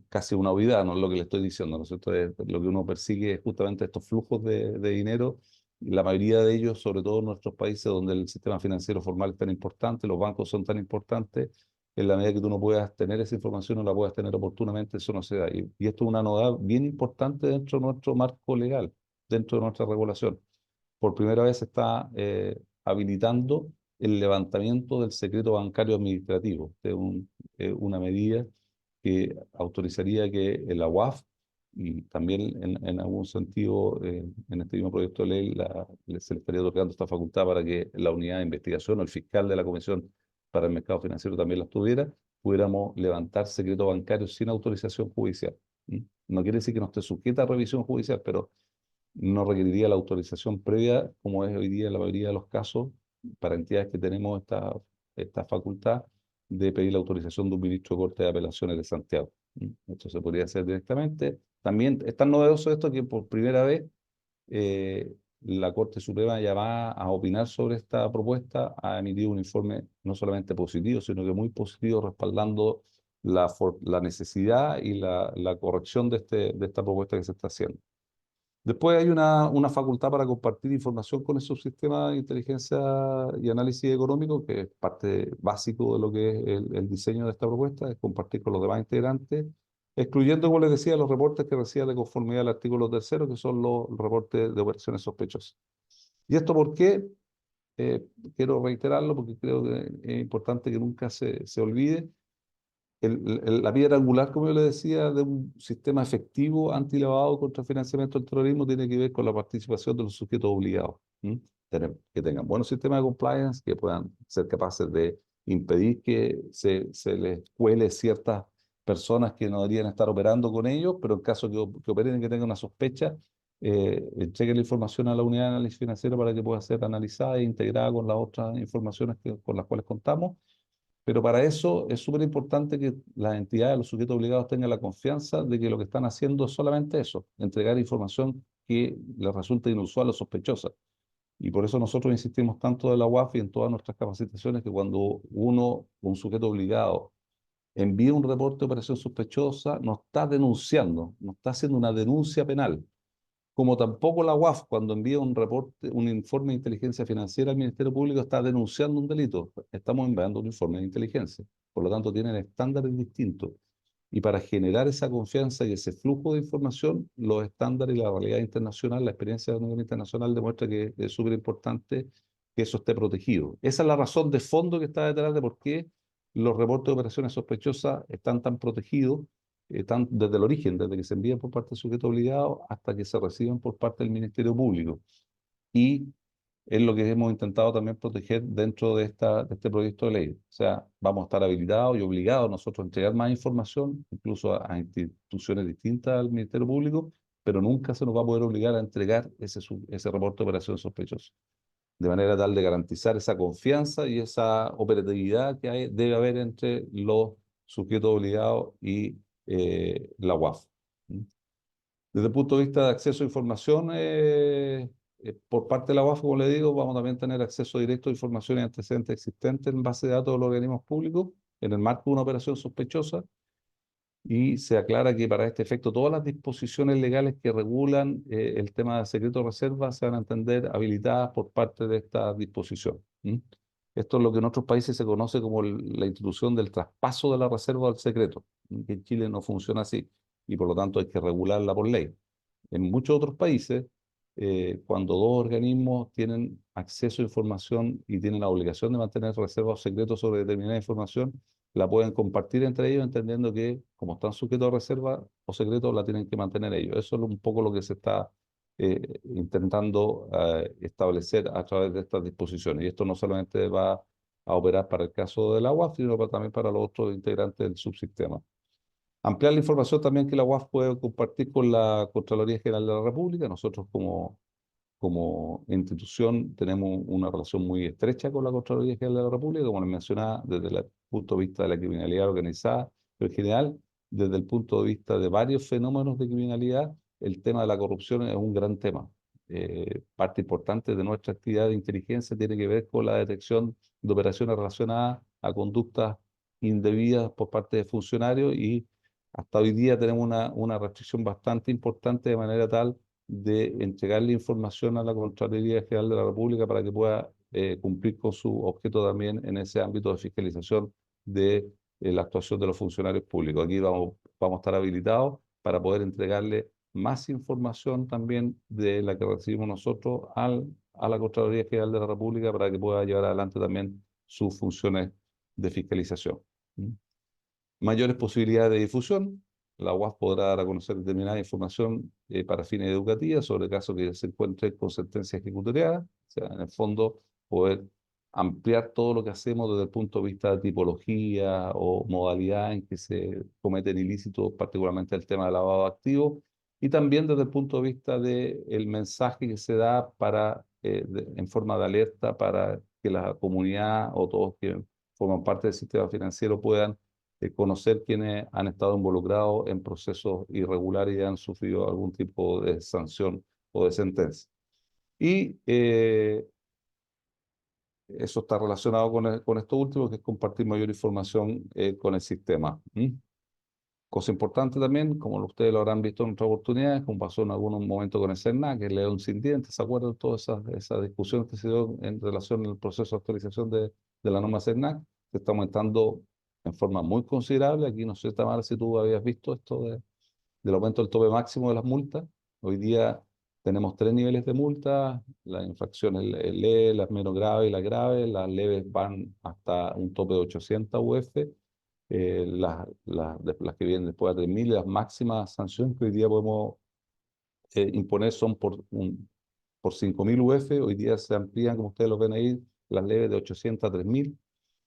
casi una obviedad, no es lo que le estoy diciendo, ¿no es cierto? Lo que uno persigue es justamente estos flujos de dinero, y la mayoría de ellos, sobre todo en nuestros países donde el sistema financiero formal es tan importante, los bancos son tan importantes, en la medida que tú no puedas tener esa información, no la puedas tener oportunamente, eso no se da. Y esto es una novedad bien importante dentro de nuestro marco legal, dentro de nuestra regulación. Por primera vez se está habilitando el levantamiento del secreto bancario administrativo. Es una medida que autorizaría que la UAF y también en algún sentido en este mismo proyecto de ley se le estaría otorgando esta facultad para que la unidad de investigación o el fiscal de la Comisión para el Mercado Financiero también las tuviera, pudiéramos levantar secreto bancario sin autorización judicial. ¿Mm? No quiere decir que no esté sujeta a revisión judicial, pero no requeriría la autorización previa, como es hoy día en la mayoría de los casos, para entidades que tenemos esta facultad de pedir la autorización de un ministro de Corte de Apelaciones de Santiago. Esto se podría hacer directamente. También es tan novedoso esto que por primera vez la Corte Suprema ya va a opinar sobre esta propuesta, ha emitido un informe no solamente positivo, sino que muy positivo, respaldando la necesidad y la corrección de esta propuesta que se está haciendo. Después hay una facultad para compartir información con esos sistemas de inteligencia y análisis económico, que es parte básico de lo que es el diseño de esta propuesta, es compartir con los demás integrantes, excluyendo, como les decía, los reportes que reciban de conformidad al artículo 3º, que son los reportes de operaciones sospechosas. ¿Y esto por qué? Quiero reiterarlo porque creo que es importante que nunca se olvide. La piedra angular, como yo le decía, de un sistema efectivo antilavado contra el financiamiento del terrorismo tiene que ver con la participación de los sujetos obligados. Que tengan buenos sistemas de compliance, que puedan ser capaces de impedir que se les cuele ciertas personas que no deberían estar operando con ellos, pero en caso que operen y que tengan una sospecha, entreguen la información a la unidad de análisis financiero para que pueda ser analizada e integrada con las otras informaciones con las cuales contamos. Pero para eso es súper importante que las entidades, los sujetos obligados tengan la confianza de que lo que están haciendo es solamente eso, entregar información que les resulte inusual o sospechosa. Y por eso nosotros insistimos tanto de la UAF y en todas nuestras capacitaciones que cuando un sujeto obligado, envía un reporte de operación sospechosa, no está denunciando, no está haciendo una denuncia penal, como tampoco la UAF, cuando envía un reporte, un informe de inteligencia financiera al Ministerio Público, está denunciando un delito. Estamos enviando un informe de inteligencia. Por lo tanto, tienen estándares distintos. Y para generar esa confianza y ese flujo de información, los estándares y la realidad internacional, la experiencia a nivel internacional demuestra que es súper importante que eso esté protegido. Esa es la razón de fondo que está detrás de por qué los reportes de operaciones sospechosas están tan protegidos desde el origen, desde que se envían por parte del sujeto obligado hasta que se reciben por parte del Ministerio Público. Y es lo que hemos intentado también proteger dentro de este proyecto de ley. O sea, vamos a estar habilitados y obligados nosotros a entregar más información, incluso a instituciones distintas al Ministerio Público, pero nunca se nos va a poder obligar a entregar ese reporte de operaciones sospechosas. De manera tal de garantizar esa confianza y esa operatividad que debe haber entre los sujetos obligados y la UAF. Desde el punto de vista de acceso a información, por parte de la UAF, como le digo, vamos también a tener acceso directo a información y antecedentes existentes en base de datos de los organismos públicos en el marco de una operación sospechosa, y se aclara que para este efecto todas las disposiciones legales que regulan el tema de secreto de reserva se van a entender habilitadas por parte de esta disposición. Esto es lo que en otros países se conoce como la institución del traspaso de la reserva al secreto, que en Chile no funciona así y por lo tanto hay que regularla por ley. En muchos otros países, cuando dos organismos tienen acceso a información y tienen la obligación de mantener reservas o secretos sobre determinada información, la pueden compartir entre ellos, entendiendo que como están sujetos a reserva o secreto, la tienen que mantener ellos. Eso es un poco lo que se está intentando establecer a través de estas disposiciones. Y esto no solamente va a operar para el caso de la UAF, sino también para los otros integrantes del subsistema. Ampliar la información también que la UAF puede compartir con la Contraloría General de la República. Nosotros como institución tenemos una relación muy estrecha con la Contraloría General de la República, como les mencionaba, desde el punto de vista de la criminalidad organizada, pero en general, desde el punto de vista de varios fenómenos de criminalidad, el tema de la corrupción es un gran tema. Parte importante de nuestra actividad de inteligencia tiene que ver con la detección de operaciones relacionadas a conductas indebidas por parte de funcionarios, y hasta hoy día tenemos una restricción bastante importante de manera tal de entregarle información a la Contraloría General de la República para que pueda cumplir con su objeto también en ese ámbito de fiscalización de la actuación de los funcionarios públicos. Aquí vamos a estar habilitados para poder entregarle más información también de la que recibimos nosotros a la Contraloría General de la República para que pueda llevar adelante también sus funciones de fiscalización. mayores posibilidades de difusión. La UAS podrá dar a conocer determinada información para fines educativos sobre casos que se encuentren con sentencia ejecutoriada. O sea, en el fondo, poder ampliar todo lo que hacemos desde el punto de vista de tipología o modalidad en que se cometen ilícitos, particularmente el tema del lavado de activos, y también desde el punto de vista del mensaje que se da para, en forma de alerta para que la comunidad o todos que forman parte del sistema financiero puedan conocer quienes han estado involucrados en procesos irregulares y han sufrido algún tipo de sanción o de sentencia. Y eso está relacionado con esto último, que es compartir mayor información con el sistema. Cosa importante también, como ustedes lo habrán visto en otras oportunidades, como pasó en algunos momentos con el CERNAC, el león sin dientes, ¿se acuerdan de todas esas discusiones que se dio en relación al proceso de actualización de la norma CERNAC? Se está aumentando en forma muy considerable. Aquí no sé, Tamara, si tú habías visto esto del aumento del tope máximo de las multas. Hoy día tenemos 3 niveles de multa: las infracciones leves, las menos graves y las graves. Las leves van hasta un tope de 800 UF, las que vienen después de 3.000, y las máximas sanciones que hoy día podemos imponer son por 5.000 UF. Hoy día se amplían, como ustedes lo ven ahí, las leves de 800 a 3.000,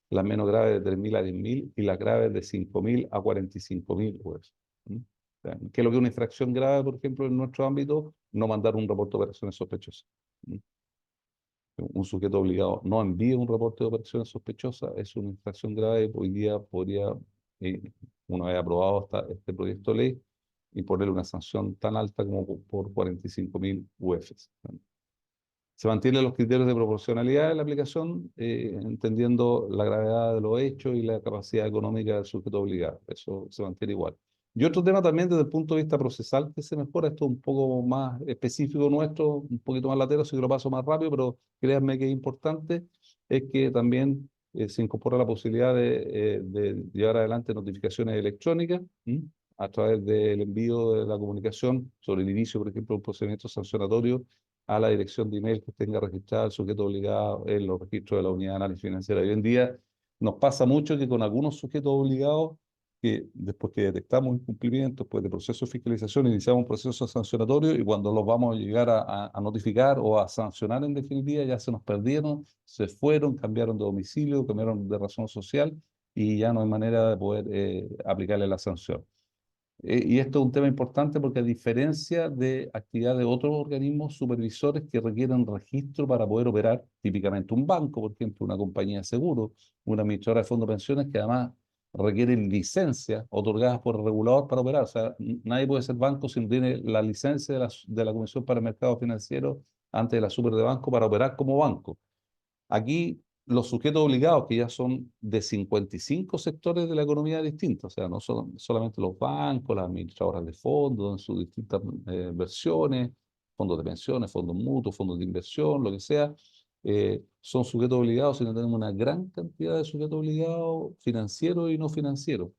las menos graves de 3.000 a 10.000 y las graves de 5.000 a 45.000 UF. ¿Mm? O sea, ¿qué es lo que es una infracción grave, por ejemplo, en nuestro ámbito? No mandar un reporte de operaciones sospechosas. ¿Mm? Un sujeto obligado no envía un reporte de operaciones sospechosas, es una infracción grave. Hoy día podría, eh, una vez aprobado este proyecto de ley, imponerle una sanción tan alta como por 45.000 UFs. Se mantienen los criterios de proporcionalidad en la aplicación, entendiendo la gravedad de los hechos y la capacidad económica del sujeto obligado. Eso se mantiene igual. Y otro tema también desde el punto de vista procesal que se mejora, esto es un poco más específico nuestro, un poquito más latero, así que lo paso más rápido, pero créanme que es importante, es que también se incorpora la posibilidad de llevar adelante notificaciones electrónicas, a través del envío de la comunicación sobre el inicio, por ejemplo, de un procedimiento sancionatorio a la dirección de email que tenga registrada el sujeto obligado en los registros de la Unidad de Análisis Financiera. Hoy en día nos pasa mucho que con algunos sujetos obligados, que después que detectamos incumplimientos, después de proceso de fiscalización, iniciamos un proceso sancionatorio, y cuando los vamos a llegar a notificar o a sancionar en definitiva, ya se nos perdieron, se fueron, cambiaron de domicilio, cambiaron de razón social, y ya no hay manera de poder aplicarle la sanción. Y esto es un tema importante porque, a diferencia de actividad de otros organismos supervisores que requieren registro para poder operar, típicamente un banco, por ejemplo, una compañía de seguros, una administradora de fondos de pensiones, que además requieren licencias otorgadas por el regulador para operar. O sea, nadie puede ser banco si no tiene la licencia de la Comisión para el Mercado Financiero antes de la super de banco para operar como banco. Aquí los sujetos obligados, que ya son de 55 sectores de la economía distintos, o sea, no son solamente los bancos, las administradoras de fondos en sus distintas versiones, fondos de pensiones, fondos mutuos, fondos de inversión, lo que sea, son sujetos obligados, sino tenemos una gran cantidad de sujetos obligados financieros y no financieros.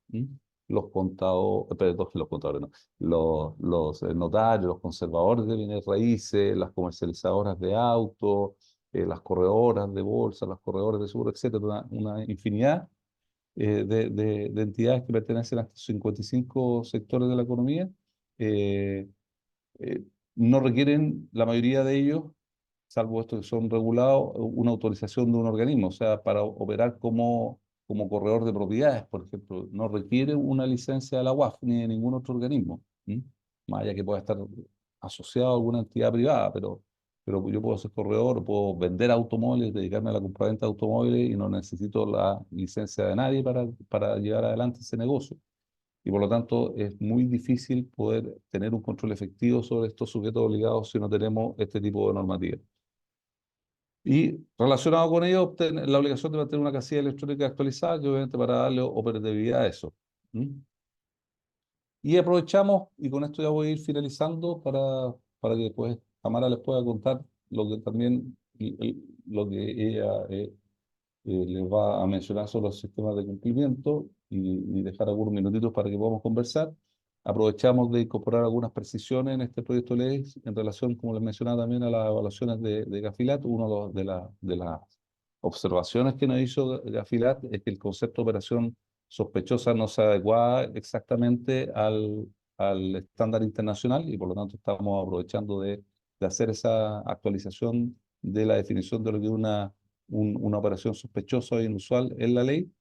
Los contadores, perdón, los contadores no, los notarios, los conservadores de bienes raíces, las comercializadoras de autos, las corredoras de bolsa, las corredoras de seguro, etcétera, una infinidad de entidades que pertenecen a estos 55 sectores de la economía. eh, eh, no requieren, la mayoría de ellos, salvo estos que son regulados, una autorización de un organismo. O sea, para operar como corredor de propiedades, por ejemplo, no requiere una licencia de la UAF ni de ningún otro organismo. Más allá que pueda estar asociado a alguna entidad privada, pero yo puedo ser corredor, puedo vender automóviles, dedicarme a la compraventa de automóviles, y no necesito la licencia de nadie para llevar adelante ese negocio. Y por lo tanto es muy difícil poder tener un control efectivo sobre estos sujetos obligados si no tenemos este tipo de normativa. Y relacionado con ello, la obligación de mantener una casilla electrónica actualizada, que obviamente para darle operatividad a eso. Y aprovechamos, y con esto ya voy a ir finalizando para que después Tamara les pueda contar lo que también, lo que ella les va a mencionar sobre los sistemas de cumplimiento, y dejar algunos minutitos para que podamos conversar. Aprovechamos de incorporar algunas precisiones en este proyecto de ley en relación, como les mencionaba, también a las evaluaciones de Gafilat. Una de las observaciones que nos hizo Gafilat es que el concepto de operación sospechosa, no se adecuaba exactamente al estándar internacional y por lo tanto estamos aprovechando de hacer esa actualización de la definición de lo que es una operación sospechosa o inusual en la ley.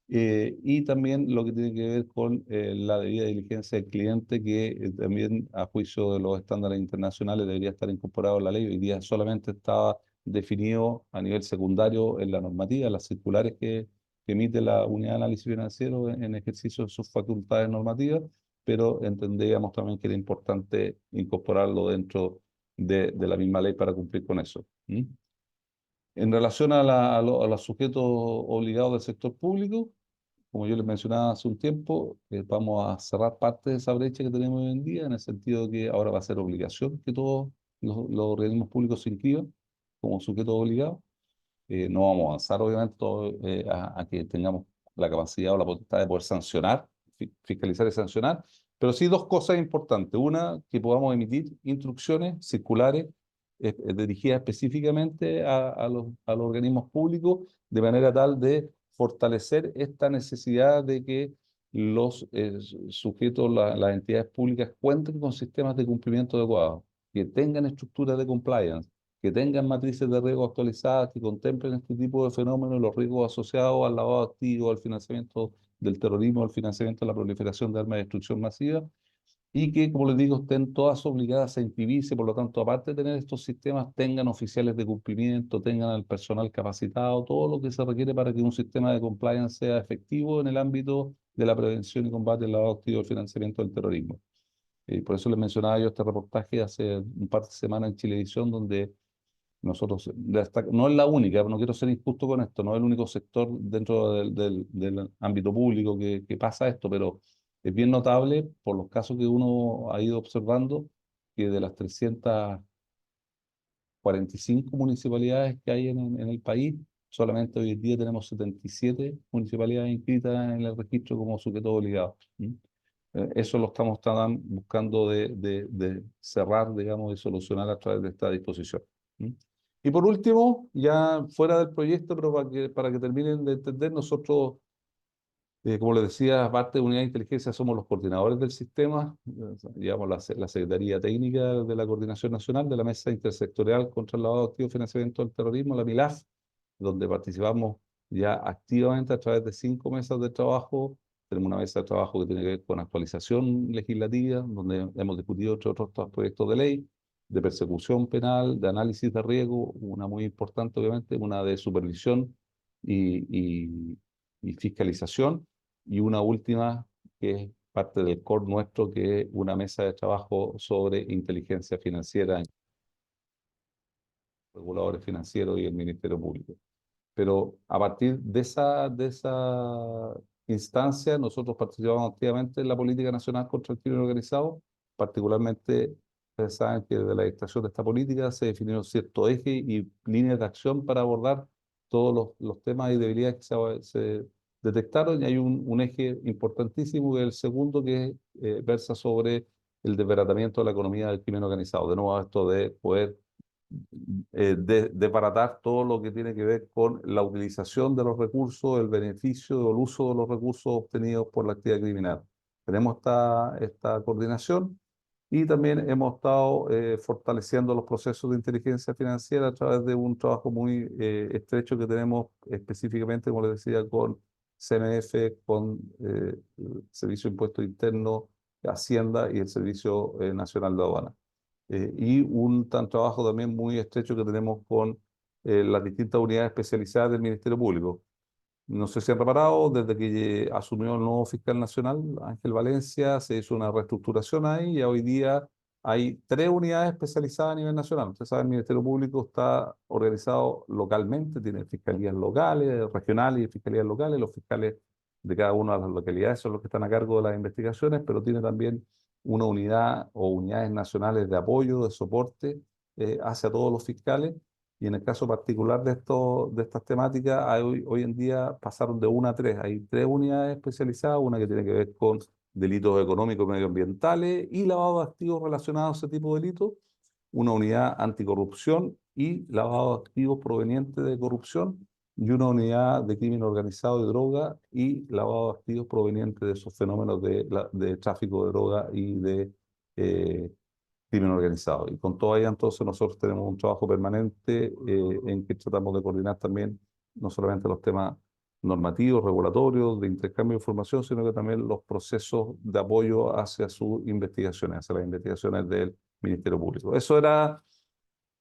Y también lo que tiene que ver con la debida diligencia del cliente, que también a juicio de los estándares internacionales debería estar incorporado en la ley. Hoy día solamente estaba definido a nivel secundario en la normativa, las circulares que emite la Unidad de Análisis Financiero en ejercicio de sus facultades normativas, pero entendíamos también que era importante incorporarlo dentro de la misma ley para cumplir con eso. ¿Mm? En relación a los sujetos obligados del sector público, como yo les mencionaba hace un tiempo, vamos a cerrar parte de esa brecha que tenemos hoy en día, en el sentido de que ahora va a ser obligación que todos los organismos públicos se inscriban como sujetos obligados. No vamos a avanzar, obviamente, a que tengamos la capacidad o la potestad de poder sancionar, fiscalizar y sancionar, pero sí dos cosas importantes. Una, que podamos emitir instrucciones circulares dirigidas específicamente a los organismos públicos, de manera tal de fortalecer esta necesidad de que los sujetos, las entidades públicas cuenten con sistemas de cumplimiento adecuados, que tengan estructuras de compliance, que tengan matrices de riesgo actualizadas, que contemplen este tipo de fenómenos, los riesgos asociados al lavado de activos, al financiamiento del terrorismo, al financiamiento de la proliferación de armas de destrucción masiva, y que, como les digo, estén todas obligadas a inscribirse. Por lo tanto, aparte de tener estos sistemas, tengan oficiales de cumplimiento, tengan al personal capacitado, todo lo que se requiere para que un sistema de compliance sea efectivo en el ámbito de la prevención y combate al lavado de activos y el financiamiento del terrorismo. Por eso les mencionaba yo este reportaje hace un par de semanas en Chilevisión, donde nosotros, no es la única, no quiero ser injusto con esto, no es el único sector dentro del ámbito público que pasa esto, pero es bien notable por los casos que uno ha ido observando, que de las 345 municipalidades que hay en el país, solamente hoy en día tenemos 77 municipalidades inscritas en el registro como sujetos obligados. Eso lo estamos buscando de cerrar, digamos, y solucionar a través de esta disposición. ¿Mm? Y por último, ya fuera del proyecto, pero para que terminen de entender, nosotros, como les decía, aparte de Unidad de Inteligencia, somos los coordinadores del sistema, digamos, la Secretaría Técnica de la Coordinación Nacional de la Mesa Intersectorial contra el Lavado de Activos y Financiamiento del Terrorismo, la MILAF, donde participamos ya activamente a través de 5 mesas de trabajo. Tenemos una mesa de trabajo que tiene que ver con actualización legislativa, donde hemos discutido otros proyectos de ley, de persecución penal, de análisis de riesgo, una muy importante obviamente, una de supervisión y fiscalización, y una última que es parte del core nuestro, que es una mesa de trabajo sobre inteligencia financiera, reguladores financieros y el Ministerio Público. Pero a partir de esa instancia, nosotros participamos activamente en la política nacional contra el crimen organizado. Particularmente, ustedes saben que de la dictación de esta política se definieron ciertos ejes y líneas de acción para abordar todos los temas y debilidades que se detectaron. Y hay un eje importantísimo, que es el segundo, que versa sobre el desbaratamiento de la economía del crimen organizado. De nuevo, esto de poder desbaratar todo lo que tiene que ver con la utilización de los recursos, el beneficio o el uso de los recursos obtenidos por la actividad criminal. Tenemos esta coordinación y también hemos estado fortaleciendo los procesos de inteligencia financiera a través de un trabajo muy estrecho que tenemos específicamente, como les decía, con CMF, con el Servicio de Impuestos Internos, Hacienda y el Servicio Nacional de Aduanas. Y un trabajo también muy estrecho que tenemos con las distintas unidades especializadas del Ministerio Público. No sé si han reparado, desde que asumió el nuevo fiscal nacional, Ángel Valencia, se hizo una reestructuración ahí y hoy día hay 3 unidades especializadas a nivel nacional. Ustedes saben, el Ministerio Público está organizado localmente, tiene fiscalías locales, regionales y fiscalías locales. Los fiscales de cada una de las localidades son los que están a cargo de las investigaciones, pero tiene también una unidad o unidades nacionales de apoyo, de soporte hacia todos los fiscales. Y en el caso particular de estas temáticas, hoy en día pasaron de 1 a 3. Hay 3 unidades especializadas, una que tiene que ver con delitos económicos medioambientales y lavado de activos relacionados a ese tipo de delitos, una unidad anticorrupción y lavado de activos provenientes de corrupción, y una unidad de crimen organizado de droga y lavado de activos provenientes de esos fenómenos de tráfico de droga y de eh, crimen organizado. Y con todo ello, entonces, nosotros tenemos un trabajo permanente en que tratamos de coordinar también no solamente los temas normativos, regulatorios, de intercambio de información, sino que también los procesos de apoyo hacia sus investigaciones, hacia las investigaciones del Ministerio Público. Eso era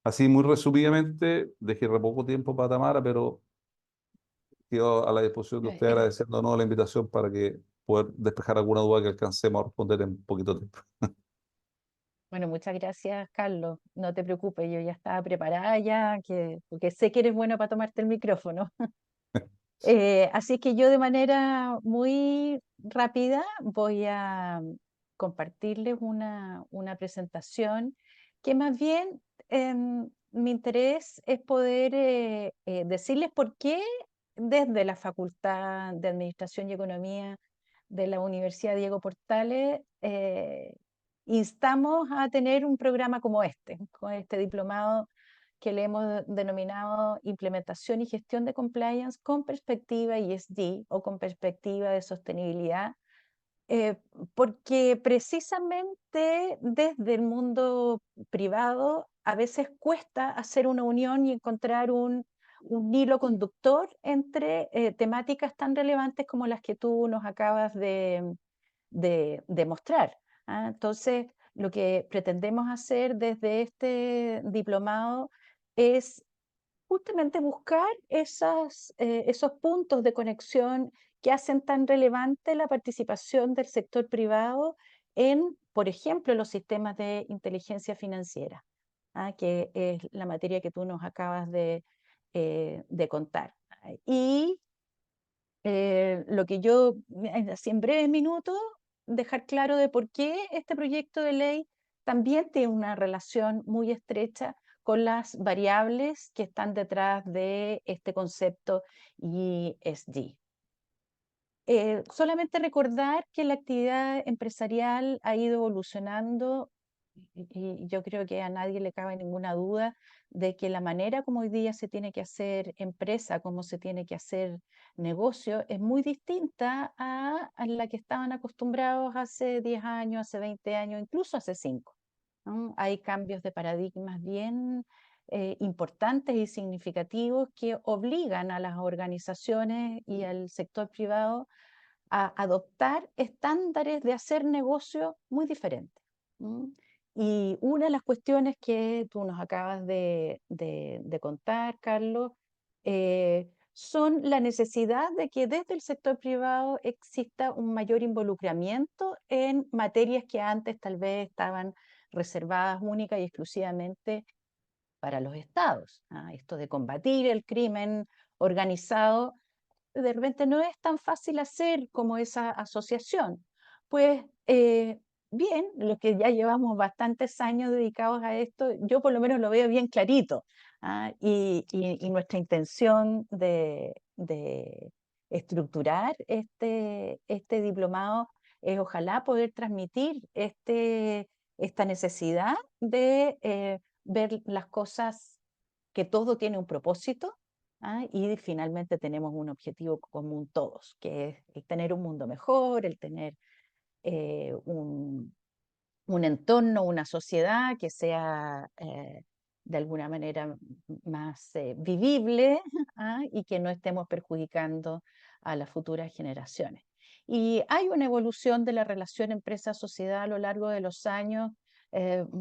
así muy resumidamente. Dejé re poco tiempo para Tamara, pero quedo a la disposición de usted Eh, agradeciéndonos la invitación para que poder despejar alguna duda que alcancemos a responder en poquito tiempo. Bueno, muchas gracias, Carlos. No te preocupes, yo ya estaba preparada ya, porque sé que eres bueno para tomarte el micrófono. Así que yo de manera muy rápida voy a compartirles una presentación que más bien mi interés es poder decirles por qué desde la Facultad de Administración y Economía de la Universidad Diego Portales instamos a tener un programa como este, con este diplomado que le hemos denominado Implementación y Gestión de Compliance con perspectiva ESG o con perspectiva de sostenibilidad, eh, porque precisamente desde el mundo privado a veces cuesta hacer una unión y encontrar un hilo conductor entre temáticas tan relevantes como las que tú nos acabas de mostrar. ¿Ah? Entonces, lo que pretendemos hacer desde este diplomado es justamente buscar esos puntos de conexión que hacen tan relevante la participación del sector privado en, por ejemplo, los sistemas de inteligencia financiera, ¿ah? Que es la materia que tú nos acabas de contar. Y lo que yo, así en breves minutos, dejar claro de por qué este proyecto de ley también tiene una relación muy estrecha con las variables que están detrás de este concepto ESG. Solamente recordar que la actividad empresarial ha ido evolucionando y yo creo que a nadie le cabe ninguna duda de que la manera como hoy día se tiene que hacer empresa, como se tiene que hacer negocio, es muy distinta a la que estaban acostumbrados hace 10 años, hace 20 años, incluso hace 5. ¿No? Hay cambios de paradigmas bien importantes y significativos que obligan a las organizaciones y al sector privado a adoptar estándares de hacer negocio muy diferentes. Y una de las cuestiones que tú nos acabas de contar, Carlos, son la necesidad de que desde el sector privado exista un mayor involucramiento en materias que antes tal vez estaban reservadas única y exclusivamente para los estados. ¿Ah? Esto de combatir el crimen organizado de repente no es tan fácil hacer como esa asociación. Pues bien, los que ya llevamos bastantes años dedicados a esto, yo por lo menos lo veo bien clarito. ¿Ah? Y nuestra intención de estructurar este diplomado es ojalá poder transmitir esta necesidad de ver las cosas, que todo tiene un propósito. ¿Ah? Y finalmente tenemos un objetivo común todos, que es el tener un mundo mejor, el tener eh, un, un entorno, una sociedad que sea de alguna manera más vivible, ¿ah? Y que no estemos perjudicando a las futuras generaciones. Y hay una evolución de la relación empresa-sociedad a lo largo de los años.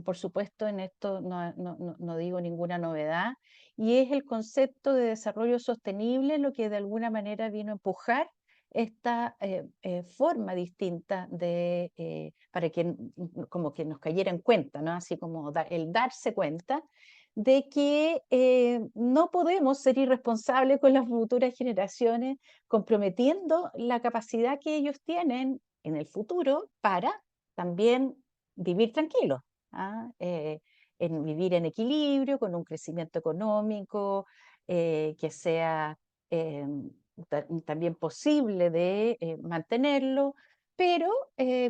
Por supuesto, en esto no digo ninguna novedad, y es el concepto de desarrollo sostenible lo que de alguna manera vino a empujar esta forma distinta para que como que nos cayera en cuenta, ¿no? Así como el darse cuenta de que no podemos ser irresponsables con las futuras generaciones, comprometiendo la capacidad que ellos tienen en el futuro para también vivir tranquilos, ¿ah? En vivir en equilibrio, con un crecimiento económico que sea eh, también posible de mantenerlo, pero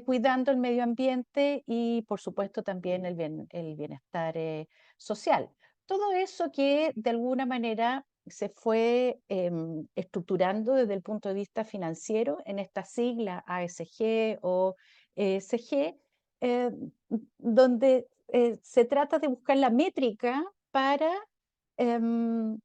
cuidando el medio ambiente y por supuesto también el bienestar social. Todo eso que de alguna manera se fue estructurando desde el punto de vista financiero en esta sigla ASG o ESG, eh, donde se trata de buscar la métrica para em,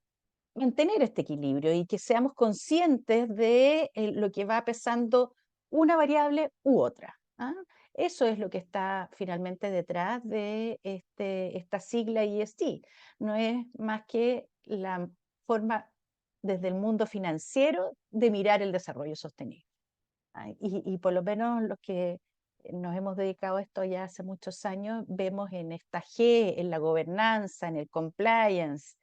mantener este equilibrio y que seamos conscientes de lo que va pesando una variable u otra. ¿Ah? Eso es lo que está finalmente detrás de esta sigla ESG. No es más que la forma desde el mundo financiero de mirar el desarrollo sostenible. ¿Ah? Y por lo menos los que nos hemos dedicado a esto ya hace muchos años, vemos en esta G, en la gobernanza, en el compliance,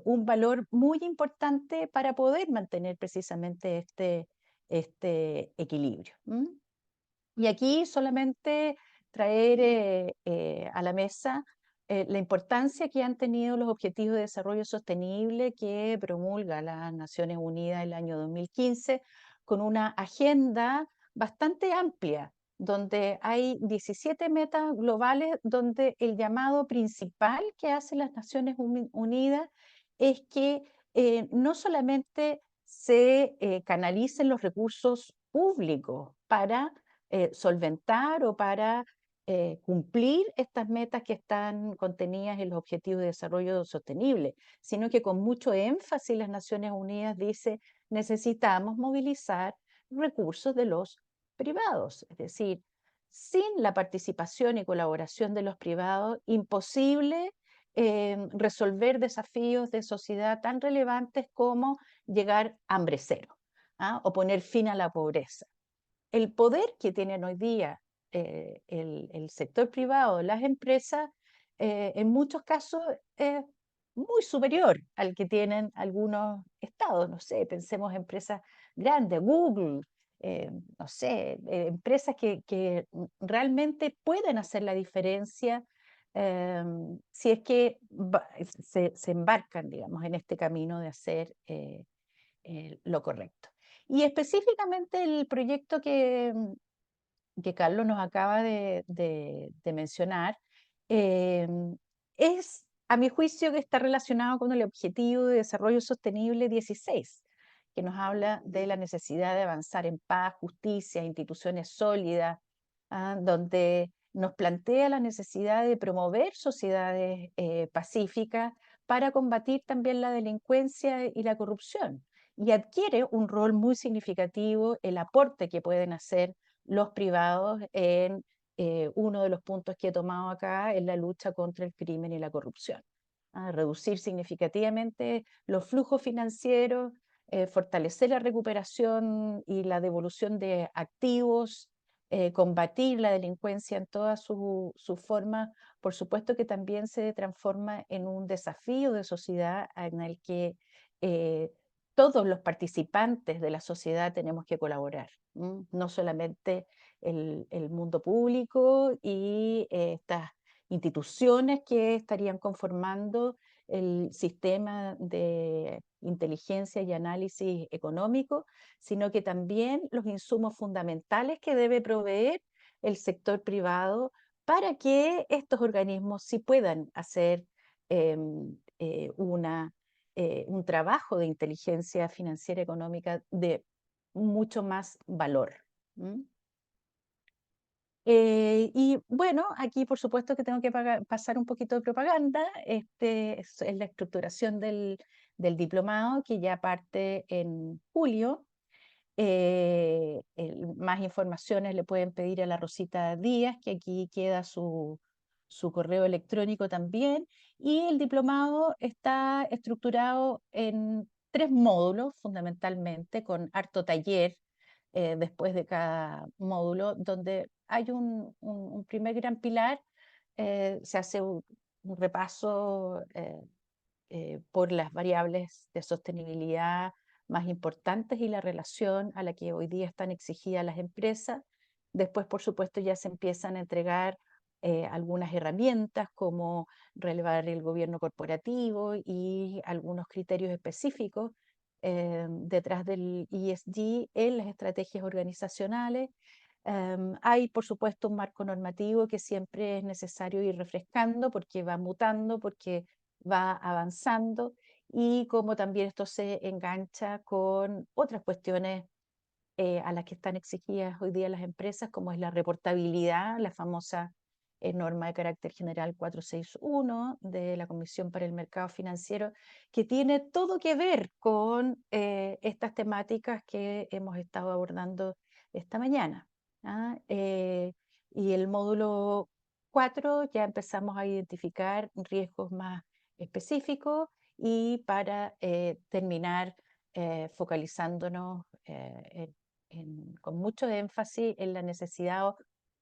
un valor muy importante para poder mantener precisamente este equilibrio. Y aquí solamente traer a la mesa la importancia que han tenido los Objetivos de Desarrollo Sostenible que promulga las Naciones Unidas el año 2015 con una agenda bastante amplia, donde hay 17 metas globales, donde el llamado principal que hacen las Naciones Unidas es que no solamente se canalicen los recursos públicos para solventar o para cumplir estas metas que están contenidas en los Objetivos de Desarrollo Sostenible, sino que con mucho énfasis las Naciones Unidas dice necesitamos movilizar recursos de los privados, es decir, sin la participación y colaboración de los privados, imposible resolver desafíos de sociedad tan relevantes como llegar a hambre cero, ¿ah? O poner fin a la pobreza. El poder que tienen hoy día el sector privado, las empresas, en muchos casos es muy superior al que tienen algunos estados. No sé, pensemos en empresas grandes, Google, no sé, empresas que realmente pueden hacer la diferencia si es que se embarcan, digamos, en este camino de hacer lo correcto. Y específicamente el proyecto que Carlos nos acaba de mencionar eh, es, a mi juicio, que está relacionado con el Objetivo de Desarrollo Sostenible 16, que nos habla de la necesidad de avanzar en paz, justicia, instituciones sólidas, donde nos plantea la necesidad de promover sociedades pacíficas para combatir también la delincuencia y la corrupción. Y adquiere un rol muy significativo el aporte que pueden hacer los privados en uno de los puntos que he tomado acá, en la lucha contra el crimen y la corrupción. Reducir significativamente los flujos financieros, fortalecer la recuperación y la devolución de activos, combatir la delincuencia en todas sus formas, por supuesto que también se transforma en un desafío de sociedad en el que todos los participantes de la sociedad tenemos que colaborar, no solamente el mundo público y estas instituciones que estarían conformando el sistema de inteligencia y análisis económico, sino que también los insumos fundamentales que debe proveer el sector privado para que estos organismos sí puedan hacer un trabajo de inteligencia financiera económica de mucho más valor. Y bueno, aquí por supuesto que tengo que pasar un poquito de propaganda. Es la estructuración del diplomado que ya parte en julio. Más informaciones le pueden pedir a la Rosita Díaz, que aquí queda su correo electrónico también. Y el diplomado está estructurado en 3 módulos, fundamentalmente, con harto taller después de cada módulo, donde hay un primer gran pilar, se hace un repaso por las variables de sostenibilidad más importantes y la relación a la que hoy día están exigidas las empresas. Después, por supuesto, ya se empiezan a entregar algunas herramientas como relevar el gobierno corporativo y algunos criterios específicos detrás del ESG en las estrategias organizacionales. Hay, por supuesto, un marco normativo que siempre es necesario ir refrescando porque va mutando, porque va avanzando y cómo también esto se engancha con otras cuestiones a las que están exigidas hoy día las empresas, como es la reportabilidad, la famosa norma de carácter general 461 de la Comisión para el Mercado Financiero, que tiene todo que ver con estas temáticas que hemos estado abordando esta mañana. ¿Ah? Y el módulo 4 ya empezamos a identificar riesgos más específicos y para terminar focalizándonos con mucho énfasis en la necesidad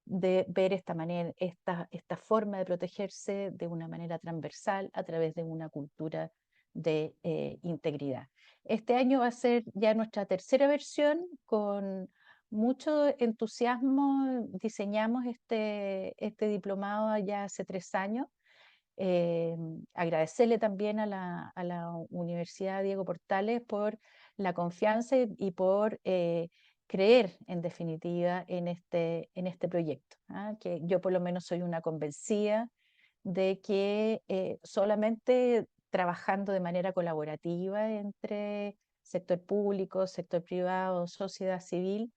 de ver esta forma de protegerse de una manera transversal a través de una cultura de integridad. Este año va a ser ya nuestra tercera versión. Con mucho entusiasmo diseñamos este diplomado ya hace 3 años. Agradecerle también a la Universidad Diego Portales por la confianza y por creer en definitiva en este proyecto, ¿ah? Que yo por lo menos soy una convencida de que solamente trabajando de manera colaborativa entre sector público, sector privado, sociedad civil,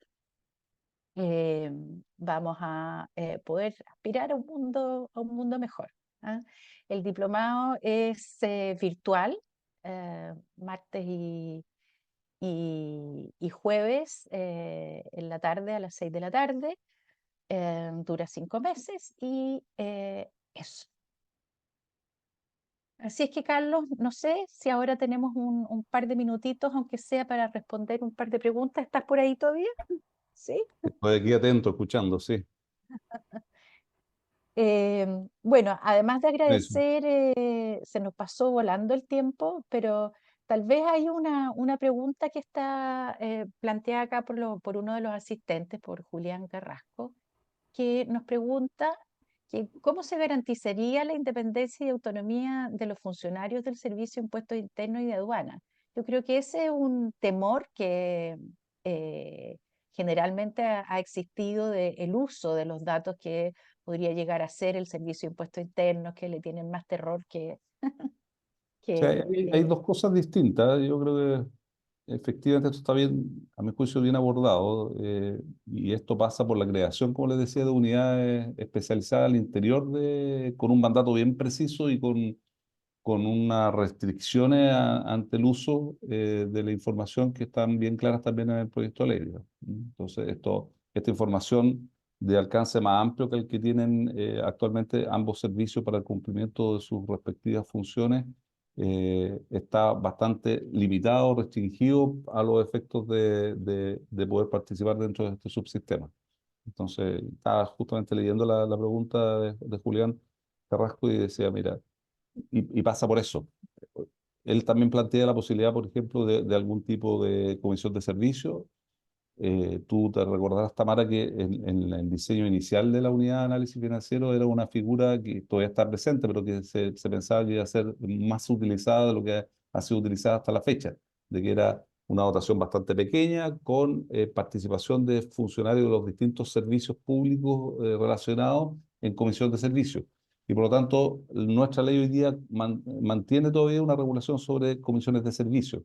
vamos a poder aspirar a un mundo mejor, ¿ah? El diplomado es virtual, martes y jueves en la tarde, a las 6 de la tarde. Dura 5 meses y eso. Así es que, Carlos, no sé si ahora tenemos un par de minutitos, aunque sea para responder un par de preguntas. ¿Estás por ahí todavía? Sí. Estoy aquí atento, escuchando, sí. Bueno, además de Eso. agradecer, se nos pasó volando el tiempo, pero tal vez hay una pregunta que está planteada acá por uno de los asistentes, por Julián Carrasco, que nos pregunta que cómo se garantizaría la independencia y autonomía de los funcionarios del Servicio de Impuestos Internos y de Aduana. Yo creo que ese es un temor que eh, generalmente ha existido del uso de los datos que podría llegar a ser el Servicio de Impuestos Internos, que le tienen más terror O sea, que hay dos cosas distintas. Yo creo que efectivamente esto está bien, a mi juicio, bien abordado. Y esto pasa por la creación, como les decía, de unidades especializadas al interior con un mandato bien preciso y con unas restricciones ante el uso de la información que están bien claras también en el proyecto de ley, ¿no? Entonces, esta información de alcance más amplio que el que tienen actualmente ambos servicios para el cumplimiento de sus respectivas funciones está bastante limitado, restringido a los efectos de poder participar dentro de este subsistema. Entonces, estaba justamente leyendo la pregunta de Julián Carrasco y decía, mira, y pasa por eso. Él también plantea la posibilidad, por ejemplo, de algún tipo de comisión de servicio. Tú te recordarás, Tamara, que en el diseño inicial de la unidad de análisis financiero era una figura que todavía está presente, pero que se pensaba que iba a ser más utilizada de lo que ha sido utilizada hasta la fecha, de que era una dotación bastante pequeña con participación de funcionarios de los distintos servicios públicos relacionados en comisión de servicios. Y por lo tanto, nuestra ley hoy día mantiene todavía una regulación sobre comisiones de servicios,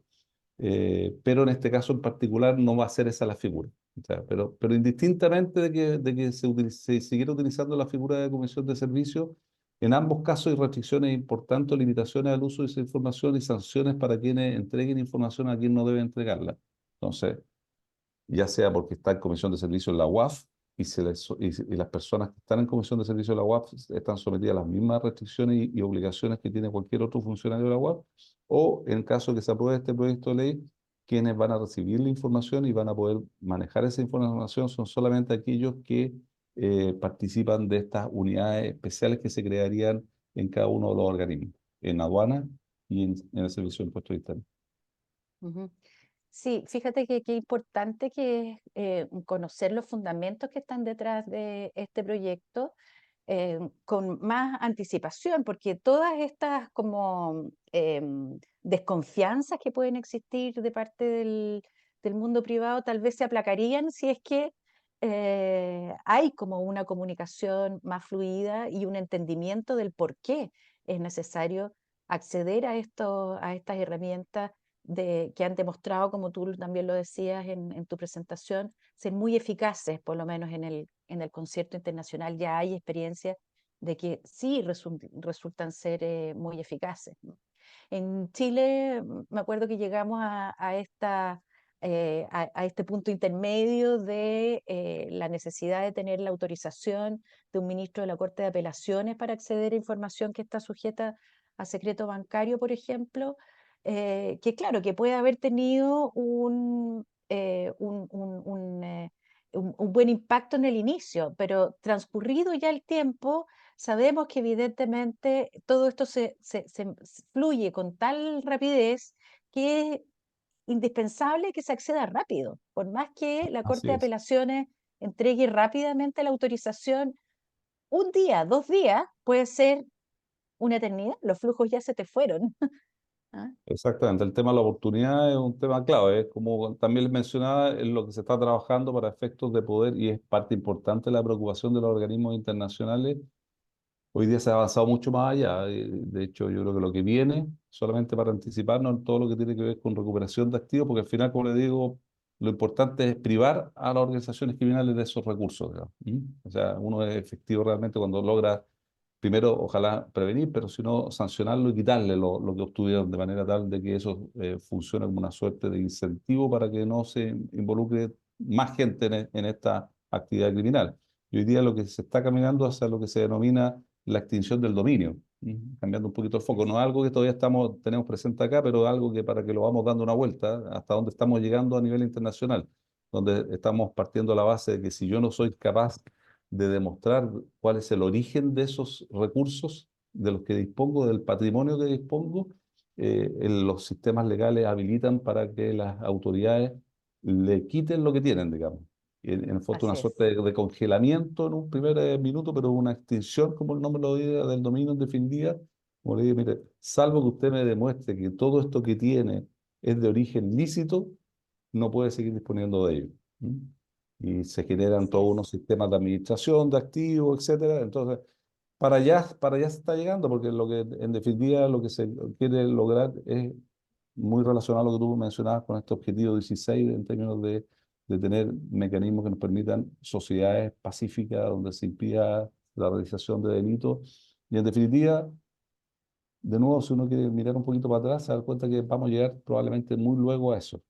pero en este caso en particular no va a ser esa la figura. O sea, pero indistintamente de que se siguiera utilizando la figura de comisión de servicio, en ambos casos hay restricciones importantes, limitaciones al uso de esa información y sanciones para quienes entreguen información a quien no debe entregarla. Entonces, ya sea porque está en comisión de servicio en la UAF y las personas que están en comisión de servicio en la UAF están sometidas a las mismas restricciones y obligaciones que tiene cualquier otro funcionario de la UAF, o en caso que se apruebe este proyecto de ley, quienes van a recibir la información y van a poder manejar esa información son solamente aquellos que participan de estas unidades especiales que se crearían en cada uno de los organismos, en aduana y en el Servicio de Impuestos Internos. Ujú. Sí, fíjate que qué importante que es conocer los fundamentos que están detrás de este proyecto con más anticipación, porque todas estas como desconfianzas que pueden existir de parte del mundo privado tal vez se aplacarían si es que hay como una comunicación más fluida y un entendimiento del por qué es necesario acceder a estas herramientas que han demostrado, como tú también lo decías en tu presentación, ser muy eficaces, por lo menos en el concierto internacional ya hay experiencias de que sí resultan ser muy eficaces, ¿no? En Chile, me acuerdo que llegamos a este punto intermedio de la necesidad de tener la autorización de un ministro de la Corte de Apelaciones para acceder a información que está sujeta a secreto bancario, por ejemplo, que claro, que puede haber tenido un buen impacto en el inicio, pero transcurrido ya el tiempo, sabemos que evidentemente todo esto se fluye con tal rapidez que es indispensable que se acceda rápido. Por más que la Corte Así de es. Apelaciones entregue rápidamente la autorización, un día, 2 días, puede ser una eternidad. Los flujos ya se te fueron. ¿Ah? Exactamente, el tema de la oportunidad es un tema clave, es como también les mencionaba, es lo que se está trabajando para efectos de poder y es parte importante de la preocupación de los organismos internacionales. Hoy día se ha avanzado mucho más allá, de hecho yo creo que lo que viene, solamente para anticiparnos en todo lo que tiene que ver con recuperación de activos, porque al final, como les digo, lo importante es privar a las organizaciones criminales de esos recursos, digamos. O sea, uno es efectivo realmente cuando logra primero, ojalá prevenir, pero si no, sancionarlo y quitarle lo que obtuvieron de manera tal de que eso funcione como una suerte de incentivo para que no se involucre más gente en esta actividad criminal. Y hoy día lo que se está caminando hacia lo que se denomina la extinción del dominio, cambiando un poquito el foco. No es algo que todavía tenemos presente acá, pero algo que para que lo vamos dando una vuelta hasta donde estamos llegando a nivel internacional, donde estamos partiendo a la base de que si yo no soy capaz de demostrar cuál es el origen de esos recursos de los que dispongo, del patrimonio que dispongo, los sistemas legales habilitan para que las autoridades le quiten lo que tienen, digamos. Y en el fondo una Así suerte es. de congelamiento en un primer minuto, pero una extinción, como el nombre lo dice, del dominio en definitiva. Como le digo, mire, salvo que usted me demuestre que todo esto que tiene es de origen lícito, no puede seguir disponiendo de ello. ¿Mm? Y se generan Así todos es. unos sistemas de administración, de activos, etcétera. Entonces, para allá se está llegando, porque lo que, en definitiva, lo que se quiere lograr es muy relacionado a lo que tú mencionabas con este objetivo 16 en términos de tener mecanismos que nos permitan sociedades pacíficas donde se impida la realización de delitos. Y en definitiva, de nuevo, si uno quiere mirar un poquito para atrás, se da cuenta que vamos a llegar probablemente muy luego a eso.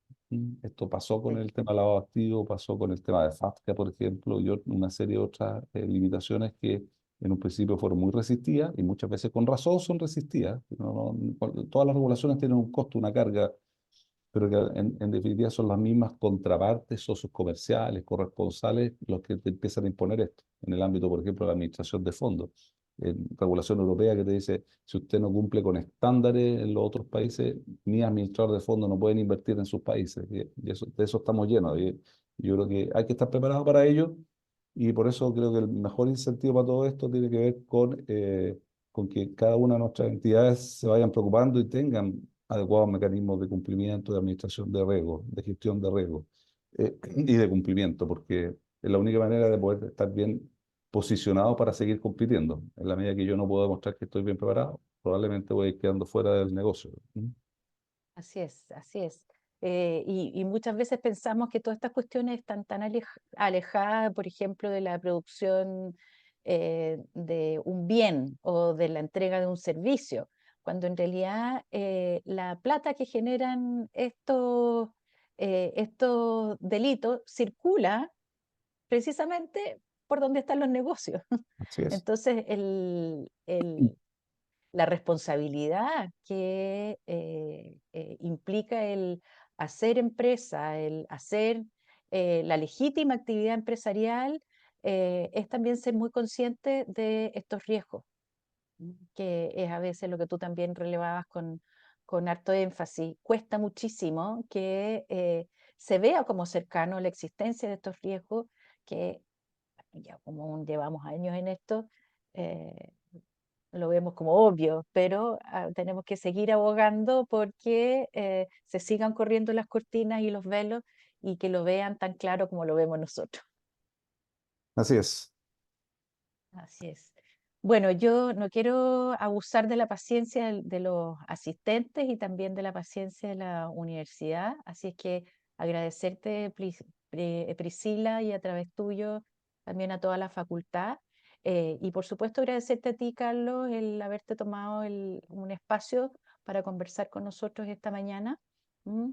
Esto pasó con Sí. el tema del lavado de activos, pasó con el tema de FATCA, por ejemplo, y una serie de otras limitaciones que en un principio fueron muy resistidas y muchas veces con razón son resistidas. Todas las regulaciones tienen un costo, una carga, pero que en definitiva son las mismas contrapartes, socios comerciales, corresponsales, los que te empiezan a imponer esto. En el ámbito, por ejemplo, de la administración de fondos. Regulación europea que te dice, si usted no cumple con estándares en los otros países, ni administradores de fondos no pueden invertir en sus países. Y eso, de eso estamos llenos. Y yo creo que hay que estar preparados para ello. Y por eso creo que el mejor incentivo para todo esto tiene que ver con que cada una de nuestras entidades se vayan preocupando y tengan adecuados mecanismos de cumplimiento, de administración de riesgo, de gestión de riesgo y de cumplimiento, porque es la única manera de poder estar bien posicionado para seguir compitiendo. En la medida que yo no puedo demostrar que estoy bien preparado, probablemente voy a ir quedando fuera del negocio. Así es, así es. Y muchas veces pensamos que todas estas cuestiones están tan alejadas, por ejemplo, de la producción de un bien o de la entrega de un servicio, cuando en realidad la plata que generan estos delitos circula precisamente por donde están los negocios. Así es. Entonces, la responsabilidad que implica el hacer empresa, el hacer la legítima actividad empresarial, es también ser muy consciente de estos riesgos, que es a veces lo que tú también relevabas con harto énfasis. Cuesta muchísimo que se vea como cercano la existencia de estos riesgos, que ya como llevamos años en esto, eh, lo vemos como obvio, pero tenemos que seguir abogando porque se sigan corriendo las cortinas y los velos y que lo vean tan claro como lo vemos nosotros. Así es. Así es. Bueno, yo no quiero abusar de la paciencia de los asistentes y también de la paciencia de la universidad, así es que agradecerte, Priscila, y a través tuyo también a toda la facultad. Y por supuesto agradecerte a ti, Carlos, el haberte tomado un espacio para conversar con nosotros esta mañana. ¿M?